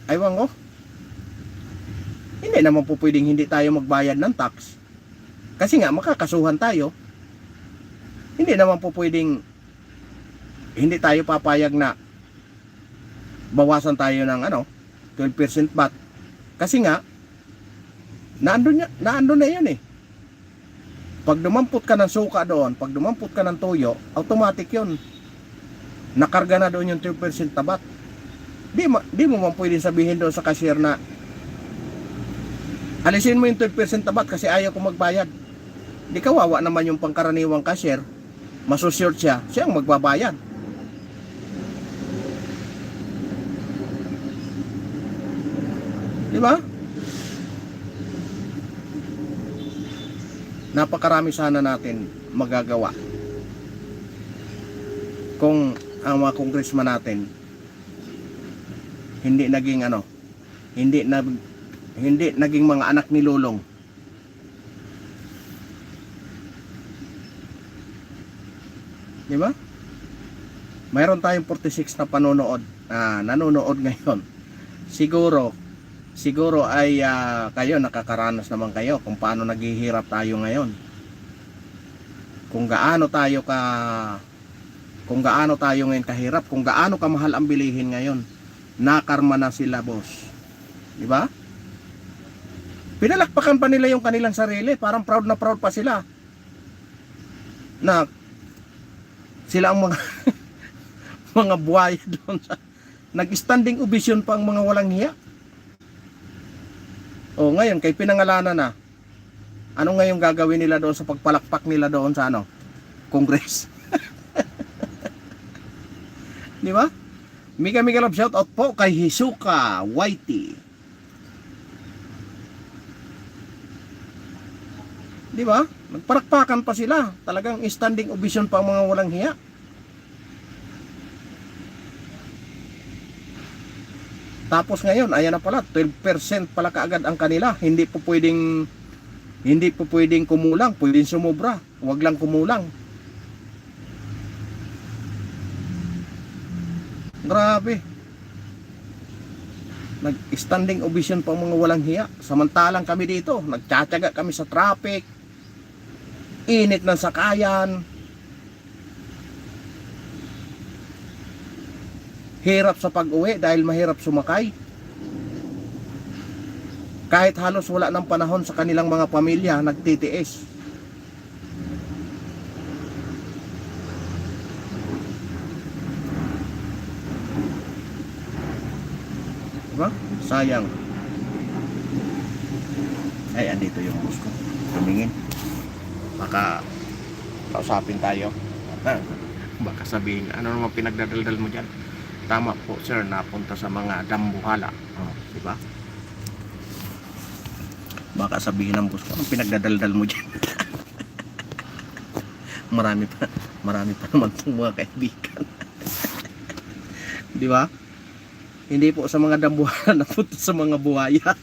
Speaker 1: aywan ko. Hindi naman po pwedeng hindi tayo magbayad ng tax. Kasi nga makakasuhan tayo. Hindi naman po pwedeng hindi tayo papayag na bawasan tayo ng 12% VAT. Kasi nga naandun na yun eh. Pag dumampot ka ng suka doon, pag dumampot ka ng toyo, automatic yun. Nakarga na doon yung 12% na VAT. Di mo man pwedeng sabihin doon sa cashier na alisin mo yung 12% na VAT kasi ayaw ko magbayad. Di kawawa naman yung pangkaraniwang cashier, masusure siya ang magbabayad. Di ba? Napakarami sana natin magagawa kung ang mga congressman natin hindi naging hindi naging mga anak ni Lulong. Di ba? Mayroon tayong 46 na nanonood ngayon. Siguro ay kayo nakakaranas naman kayo kung paano naghihirap tayo ngayon. Kung gaano tayo ngayon kahirap, kung gaano kamahal ang bilihin ngayon. Nakarma na sila, boss. Di ba? Pinalakpakan pa nila yung kanilang sarili, parang proud na proud pa sila. Na sila ang mga mga buhaya doon sa nag-standing ovation pa ang mga walang hiya. O ngayon kay pinangalanan na. Ano ngayon gagawin nila doon sa pagpalakpak nila doon sa Congress? Di ba? Mega love shout out po kay Hisuka Whitey. Di ba? Nagparakpakan pa sila. Talagang standing ovation pa ang mga walang hiya. Tapos ngayon, ayan na pala, 12% pala kaagad ang kanila. Hindi po pwedeng kumulang, pwedeng sumobra. Huwag lang kumulang. Grabe. Nag-standing ovation pa ang mga walang hiya. Samantalang kami dito, nagtsatsaga kami sa traffic. Init ng sakayan. Hirap sa pag-uwi dahil mahirap sumakay. Kahit halos wala ng panahon sa kanilang mga pamilya, nagtitiis. Diba? Sayang. Ay, andito yung boss ko. Tumingin. Baka kausapin tayo. Baka sabihin, ano naman pinagdadaldal mo dyan? Tama po sir, napunta sa mga dambuhala. Diba? Baka sabihin ng boss ko, anong pinagdadaldal mo dyan? marami pa naman itong mga kaibigan. Diba? Hindi po sa mga dambuhala, napunta sa mga buhaya.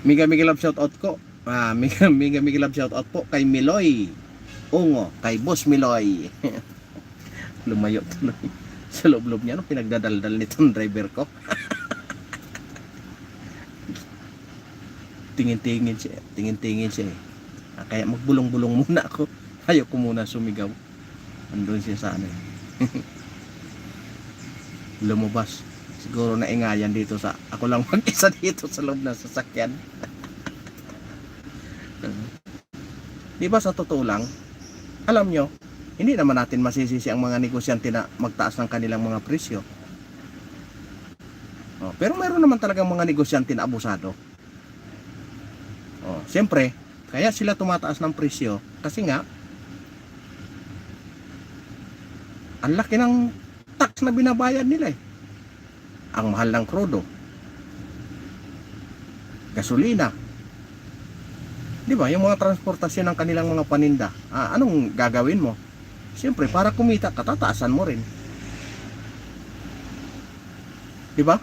Speaker 1: Mega love shout out ko. Mega love shout out po kay Miloy Ungo, kay Boss Miloy. Lumayo tuloy sa loob-loob niya, pinagdadaldal nitong driver ko. Tingin-tingin siya eh. Kaya magbulong-bulong muna ako. Ayaw ko muna sumigaw. Andun siya sa lumabas. Siguro naingayan dito ako lang mag-isa dito sa loob ng sasakyan. Di ba sa totoo lang, alam nyo, hindi naman natin masisisi ang mga negosyante na magtaas ng kanilang mga presyo. Pero meron naman talagang mga negosyante na abusado. Siyempre, kaya sila tumataas ng presyo kasi nga, ang laki ng tax na binabayad nila eh. Ang mahal ng krudo, gasolina, di ba, yung mga transportasyon ng kanilang mga paninda, anong gagawin mo? Siyempre, para kumita, katataasan mo rin. Di ba?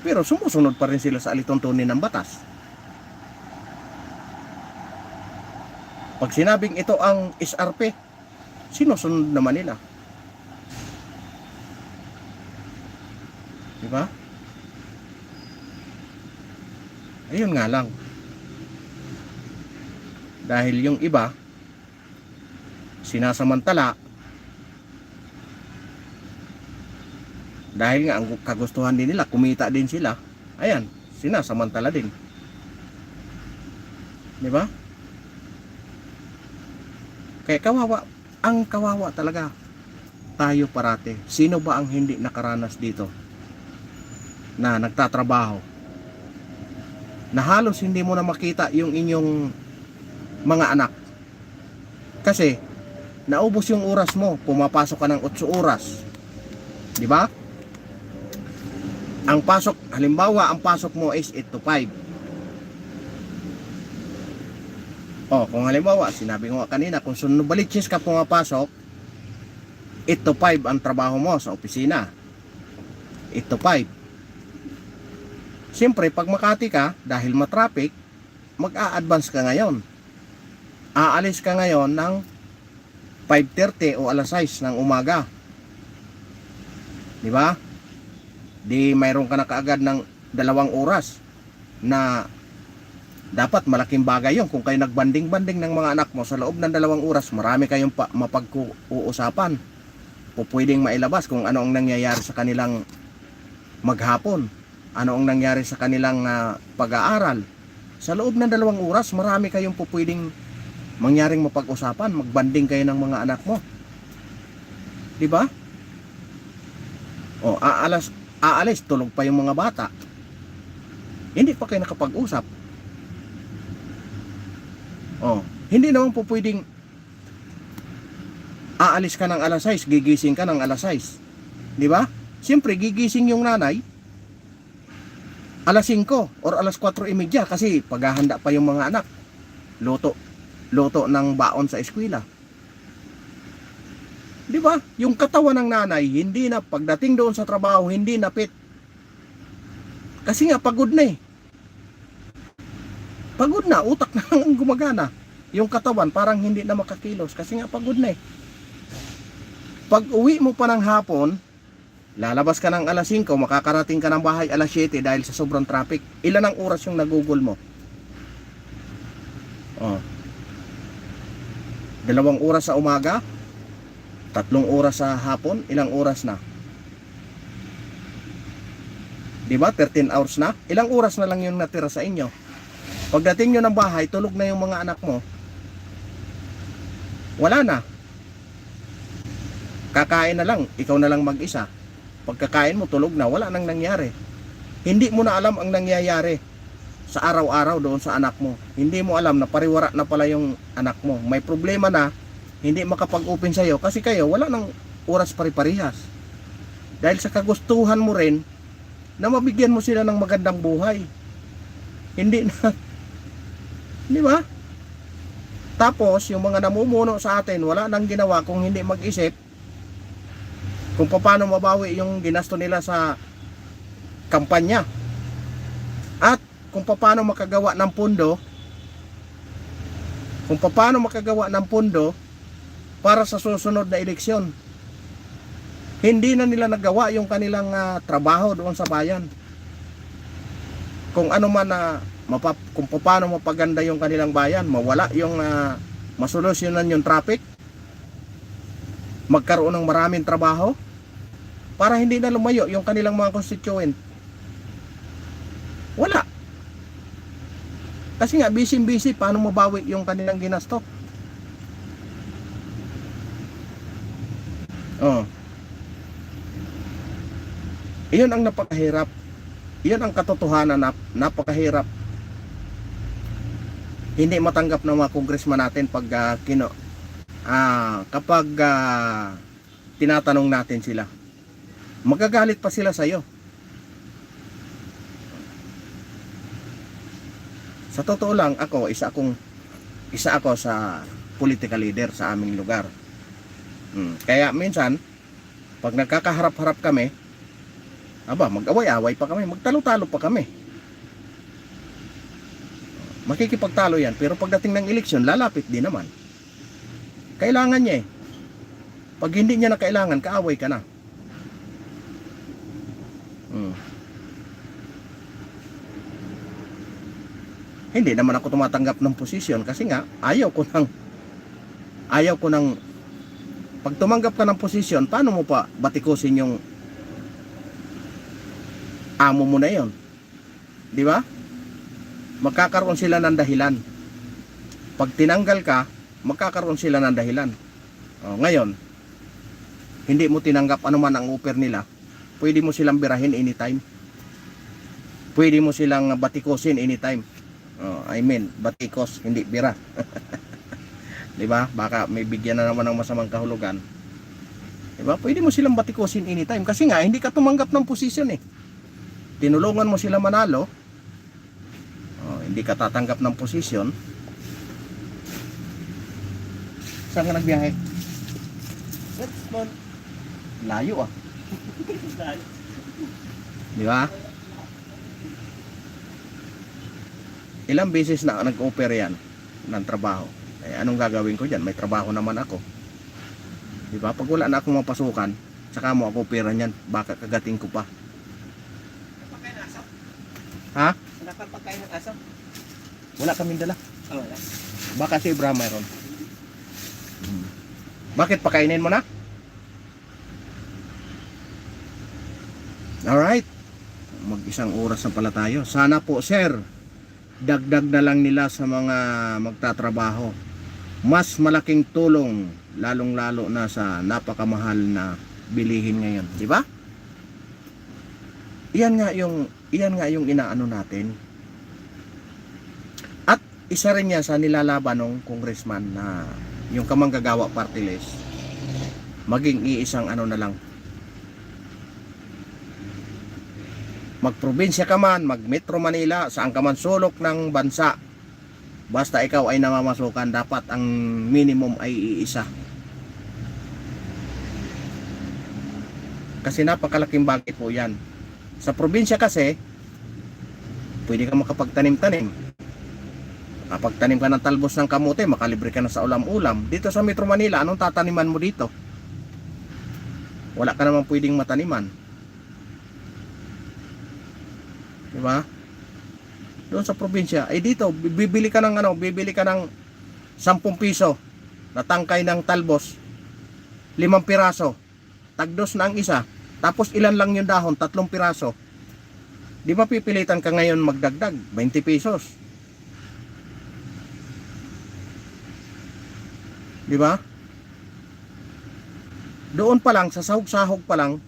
Speaker 1: Pero sumusunod pa rin sila sa alituntunin ng batas. Pag sinabing ito ang SRP, sinusunod naman nila. Di ba? Ayun nga lang. Dahil yung iba sinasamantala, dahil nga ang kagustuhan din nila, kumita din sila, ayan, sinasamantala din. Di ba? Kaya kawawa, ang kawawa talaga tayo parate. Sino ba ang hindi nakaranas dito na nagtatrabaho, na halos hindi mo na makita yung inyong mga anak kasi naubos yung oras mo, pumapasok ka ng 8 oras, di ba? Ang pasok, halimbawa ang pasok mo is 8 to 5. Kung halimbawa sinabi ko kanina, kung sunod balitsis ka pumapasok 8 to 5 ang trabaho mo sa opisina, 8 to 5. Siyempre pag Makati ka, dahil matraffic, mag-a-advance ka ngayon. Aalis ka ngayon ng 5:30 o alas 6 ng umaga. Di ba? Di mayroon ka na kaagad ng 2 oras na dapat malaking bagay yun. Kung kayo nagbanding-banding ng mga anak mo sa loob ng 2 oras, marami kayong mapag-uusapan. Pwedeng mailabas kung ano ang nangyayari sa kanilang maghapon, ano ang nangyari sa kanilang pag-aaral. Sa loob ng 2 oras, marami kayong pwedeng mangyaring mapag-usapan, magbanding kayo ng mga anak mo. Di ba? Aalis, tulog pa yung mga bata. Hindi pa kayo nakapag-usap. Hindi naman po pwedeng aalis ka ng alas 6, gigising ka ng alas 6. Di ba? Siyempre, gigising yung nanay alas 5 or alas 4:30 kasi paghahanda pa yung mga anak. Luto ng baon sa eskwela. Di ba? Yung katawan ng nanay, hindi na, pagdating doon sa trabaho, hindi na fit. Kasi nga, pagod na eh. Pagod na, utak na lang ang gumagana. Yung katawan, parang hindi na makakilos. Kasi nga, pagod na eh. Pag uwi mo pa ng hapon, lalabas ka ng alas 5, makakarating ka ng bahay alas 7 dahil sa sobrang traffic. Ilan ang oras yung nagugol mo? 2 oras sa umaga, 3 oras sa hapon, ilang oras na? Diba? 13 hours na? Ilang oras na lang yung natira sa inyo? Pagdating nyo ng bahay, tulog na yung mga anak mo. Wala na. Kakain na lang, ikaw na lang mag-isa. Pagkakain mo, tulog na, wala nang nangyari. Hindi mo na alam ang nangyayari sa araw-araw doon sa anak mo. Hindi mo alam na pariwara na pala yung anak mo. May problema na, hindi makapag-open sa'yo kasi kayo wala nang oras pare-parehas. Dahil sa kagustuhan mo rin na mabigyan mo sila ng magandang buhay. Hindi na, di ba? Tapos, yung mga namumuno sa atin, wala nang ginawa kung hindi mag-isip kung paano mabawi yung ginasto nila sa kampanya. At kung paano makagawa ng pondo para sa susunod na eleksyon. Hindi na nila nagawa yung kanilang trabaho doon sa bayan. Kung ano man kung paano mapaganda yung kanilang bayan, mawala yung masolusyonan yung traffic, magkaroon ng maraming trabaho para hindi na lumayo yung kanilang mga constituent. Wala. Kasi nga, busy-busy, paano mabawi yung kanilang ginasto? Oh. Iyon ang napakahirap. Iyon ang katotohanan na napakahirap. Hindi matanggap ng mga congressman natin pag kapag tinatanong natin sila. Magagalit pa sila sa iyo. Sa totoo lang, isa ako sa political leader sa aming lugar. Kaya minsan, pag nagkakaharap-harap kami, mag-away-away pa kami, magtalo-talo pa kami. Makikipagtalo yan, pero pagdating ng eleksyon, lalapit din naman. Kailangan niya eh. Pag hindi niya na kailangan, kaaway ka na. Hindi naman ako tumatanggap ng posisyon kasi nga ayaw ko nang pag tumanggap ka ng posisyon, paano mo pa batikusin yung amo mo na yon? Di ba? Magkakaroon sila ng dahilan. Pag tinanggal ka, magkakaroon sila ng dahilan. Ngayon, hindi mo tinanggap anuman ang offer nila, pwede mo silang birahin anytime. Pwede mo silang batikusin anytime. Batikos, hindi bira. Di ba? Baka may bigyan na naman ng masamang kahulugan. Di ba? Pwede mo silang batikusin anytime kasi nga hindi ka tumanggap ng posisyon eh. Tinulungan mo sila manalo. Hindi ka tatanggap ng posisyon. Saan ka nagbiyahe? Layo ah. Di ba? Ilang beses na nag-offer yan ng trabaho. Anong gagawin ko dyan? May trabaho naman ako. Di ba? Pag wala na akong mapasukan, saka mo ako pera niyan, baka kagating ko pa.
Speaker 2: Pagkain ng aso?
Speaker 1: Ha?
Speaker 2: Nakapagkain ng aso?
Speaker 1: Wala kaming dala.
Speaker 2: Wala.
Speaker 1: Baka si Ibrahim mayroon. Bakit pakainin mo na? Alright. Mag-isang oras na pala tayo. Sana po sir, dagdag na lang nila sa mga magtatrabaho. Mas malaking tulong, lalong lalo na sa napakamahal na bilihin ngayon, di ba? Iyan nga yung inaano natin. At isa rin yan sa nilalaban ng congressman na yung kamanggagawa party list, maging iisang ano na lang, magprobinsya ka man, mag Metro Manila, saan ka man sulok ng bansa, basta ikaw ay namamasukan, dapat ang minimum ay iisa. Kasi napakalaking bagay po yan. Sa probinsya kasi, pwede ka makapagtanim-tanim. Makapagtanim ka ng talbos ng kamote, makalibre ka na sa ulam-ulam. Dito sa Metro Manila, anong tataniman mo dito? Wala ka naman pwedeng mataniman. Diba? Doon sa probinsya, dito bibili ka ng 10 piso na tangkay ng talbos, 5 piraso, tagdos na ang isa, tapos ilan lang yung dahon, 3 piraso. Di ba pipilitan ka ngayon magdagdag 20 pesos? Di ba? Doon pa lang, sa sahog-sahog pa lang,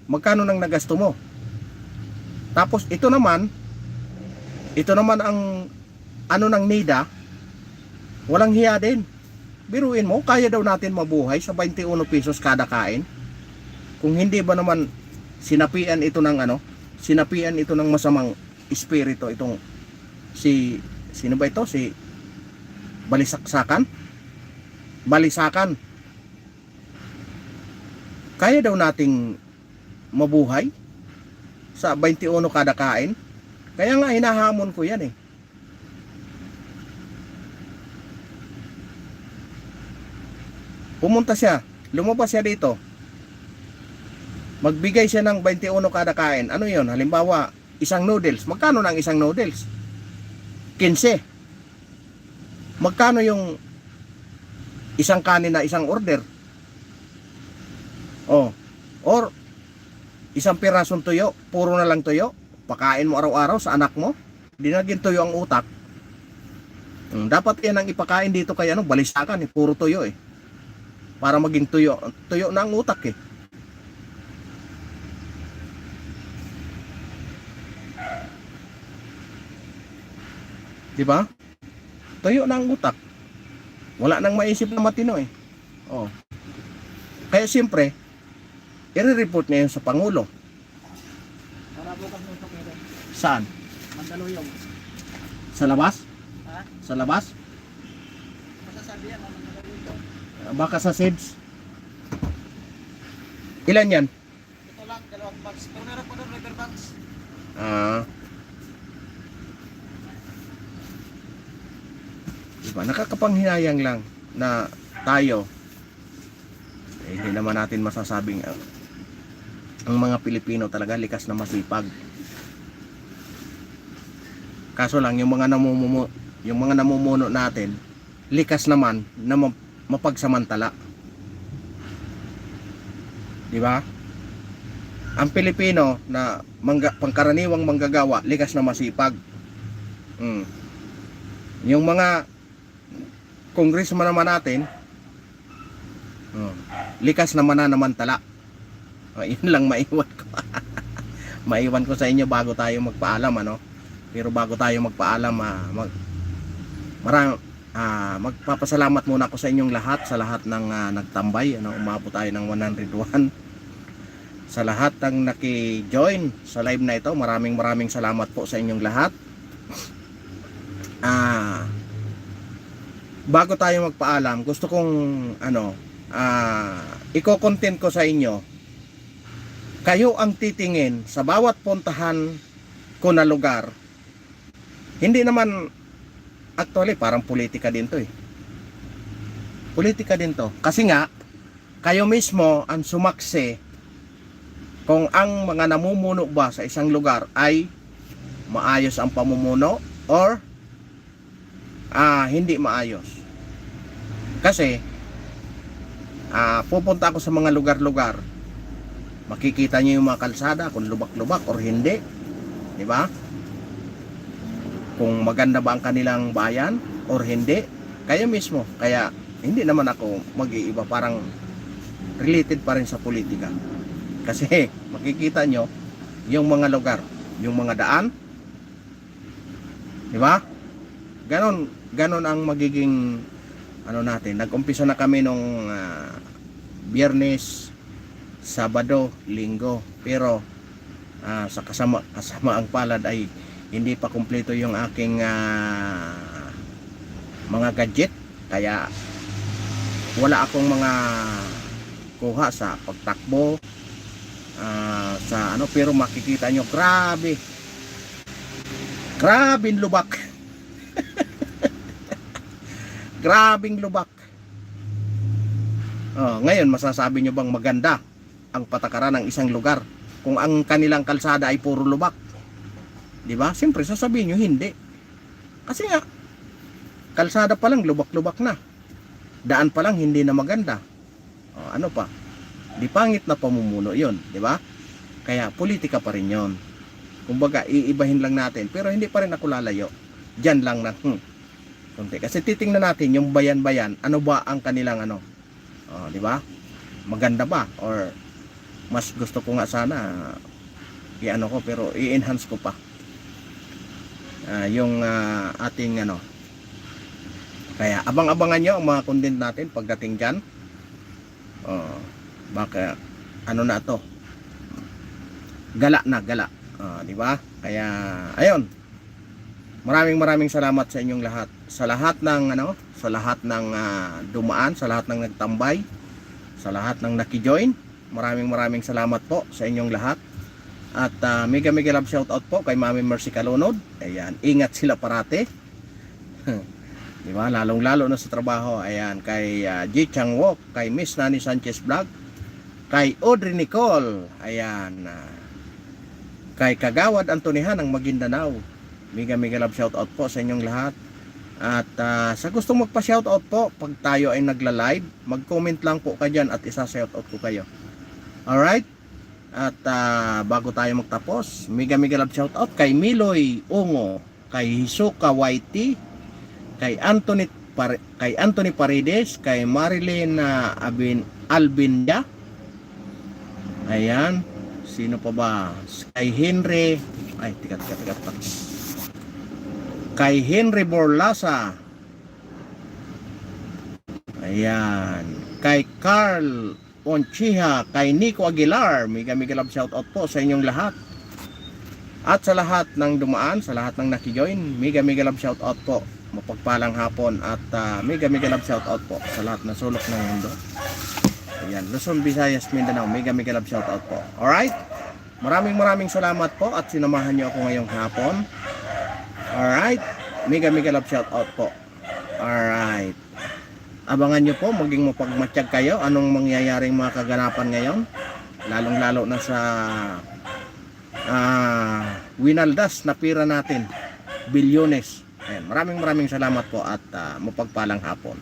Speaker 1: magkano nang nagasto mo? Tapos ito naman ang ano ng NIDA, walang hiya din. Biruin mo, kaya daw natin mabuhay sa 21 pesos kada kain. Kung hindi ba naman sinapian ito ng masamang espiritu itong sino ba ito? Si Balisakan. Kaya daw nating mabuhay sa 21 kada kain. Kaya nga hinahamon ko yan eh. Pumunta siya, lumabas siya dito, magbigay siya ng 21 kada kain. Ano yon? Halimbawa, isang noodles. Magkano ng isang noodles? 15. Magkano yung isang kanin na isang order? Or isang pirasong tuyo, puro na lang tuyo, pakain mo araw-araw sa anak mo, di naging tuyo ang utak, Dapat yan ang ipakain dito kay ano, balisakan eh, puro tuyo eh. Para maging tuyo, tuyo na ang utak eh. Di ba? Tuyo na ang utak. Wala nang maisip na matino eh. Oh. Kaya siyempre, i-report niya yun sa Pangulo.
Speaker 2: Para bukas ng tok nito.
Speaker 1: Saan?
Speaker 2: Mandaluyong.
Speaker 1: Sa labas?
Speaker 2: Ha?
Speaker 1: Sa labas?
Speaker 2: Masasabi yan, Mandaluyong.
Speaker 1: Baka sa SIDS. Ilan yan?
Speaker 2: Ito lang, 2 box. Pero meron po doon, liver box.
Speaker 1: Ah. Diba? Nakakapanghinayang lang na tayo hindi naman natin masasabing ang mga Pilipino talaga likas na masipag. Kaso lang yung mga namumuno natin likas naman na mapagsamantala. Di ba? Ang Pilipino na pangkaraniwang manggagawa likas na masipag. Yung mga congressman naman natin likas na mananamantala. Yun lang maiwan ko. Maiwan ko sa inyo bago tayo magpaalam ano. Pero bago tayo magpaalam magpapasalamat muna ako sa inyong lahat, sa lahat ng nagtambay ano, umabot tayo ng 101. Sa lahat ng naki-join sa live na ito, maraming salamat po sa inyong lahat. Bago tayo magpaalam, gusto kong iko-content ko sa inyo. Kayo ang titingin sa bawat puntahan ko na lugar. Hindi naman actually parang politika din to eh. Politika din to. Kasi nga kayo mismo ang sumaksi kung ang mga namumuno ba sa isang lugar ay maayos ang pamumuno or hindi maayos. Kasi pupunta ako sa mga lugar-lugar, makikita niyo yung mga kalsada kung lubak-lubak or hindi, di ba? Kung maganda ba ang kanilang bayan or hindi, kayo mismo. Kaya hindi naman ako mag-iiba, parang related pa rin sa politika. Kasi makikita nyo yung mga lugar, yung mga daan, di ba? Ganon ang magiging natin. Nag-umpisa na kami nung Biyernes, Sabado, Linggo. Pero sa kasamaang palad ay hindi pa kumpleto yung aking mga gadget. Kaya wala akong mga kuha sa pagtakbo sa pero makikita nyo grabing lubak. Grabing lubak. Ngayon masasabi nyo bang maganda ang patakaran ng isang lugar kung ang kanilang kalsada ay puro lubak? Di ba? Siyempre sasabihin nyo hindi. Kasi nga kalsada pa lang lubak-lubak na. Daan pa lang hindi na maganda. Ano pa? Di pangit na pamumuno 'yon, di ba? Kaya politika pa rin 'yon. Kumbaga iibahin lang natin, pero hindi pa rin ako lalayo. Diyan lang na konti. Kasi titingnan natin yung bayan-bayan, ano ba ang kanilang di ba? Maganda ba or mas gusto ko nga sana ko pero i-enhance ko pa. Yung ating kaya abang-abangan nyo ang mga content natin pagdating diyan. Baka na to, gala na gala, di ba? Kaya ayun, maraming salamat sa inyong lahat, sa lahat ng sa lahat ng dumaan, sa lahat ng nagtambay, sa lahat ng naki-join. Maraming salamat po sa inyong lahat. At mega love shout out po kay Mami Mercy Calunod. Ayan, ingat sila parate. Di ba? Lalong-lalo na sa trabaho. Ayan, kay G Chang Wok, kay Miss Nani Sanchez Vlog, kay Audrey Nicole, ayan, kay Kagawad Antonihan ng Maguindanao. Mega love shout out po sa inyong lahat. At sa gustong magpa-shout out po pag tayo ay nagla-live, mag-comment lang po kayo dyan at isa-shout out ko kayo. Alright? At bago tayo magtapos, mega love shout out kay Miloy Ungo, kay Hisuka YT, kay Anthony Paredes, kay Marilyn Albinya. Ayan, sino pa ba? Kay Henry, ay tikat. Kay Henry Borlasa. Ayan, kay Carl Ponchiha, kay Nico Aguilar, mega love shout out po sa inyong lahat. At sa lahat ng dumaan, sa lahat ng nakijoin, mega love shout out po. Mapagpalang hapon at mega love shout out po sa lahat ng sulok ng mundo. Ayan, Luzon, Visayas, Mindanao, mega love shout out po. Alright? Maraming salamat po at sinamahan niyo ako ngayong hapon. Alright? Mega love shout out po. Alright. Abangan nyo po, maging mapagmatsyag kayo anong mangyayaring mga kaganapan ngayon, lalong-lalo na sa winaldas na pira natin, bilyones. Ayan, maraming salamat po at mapagpalang hapon.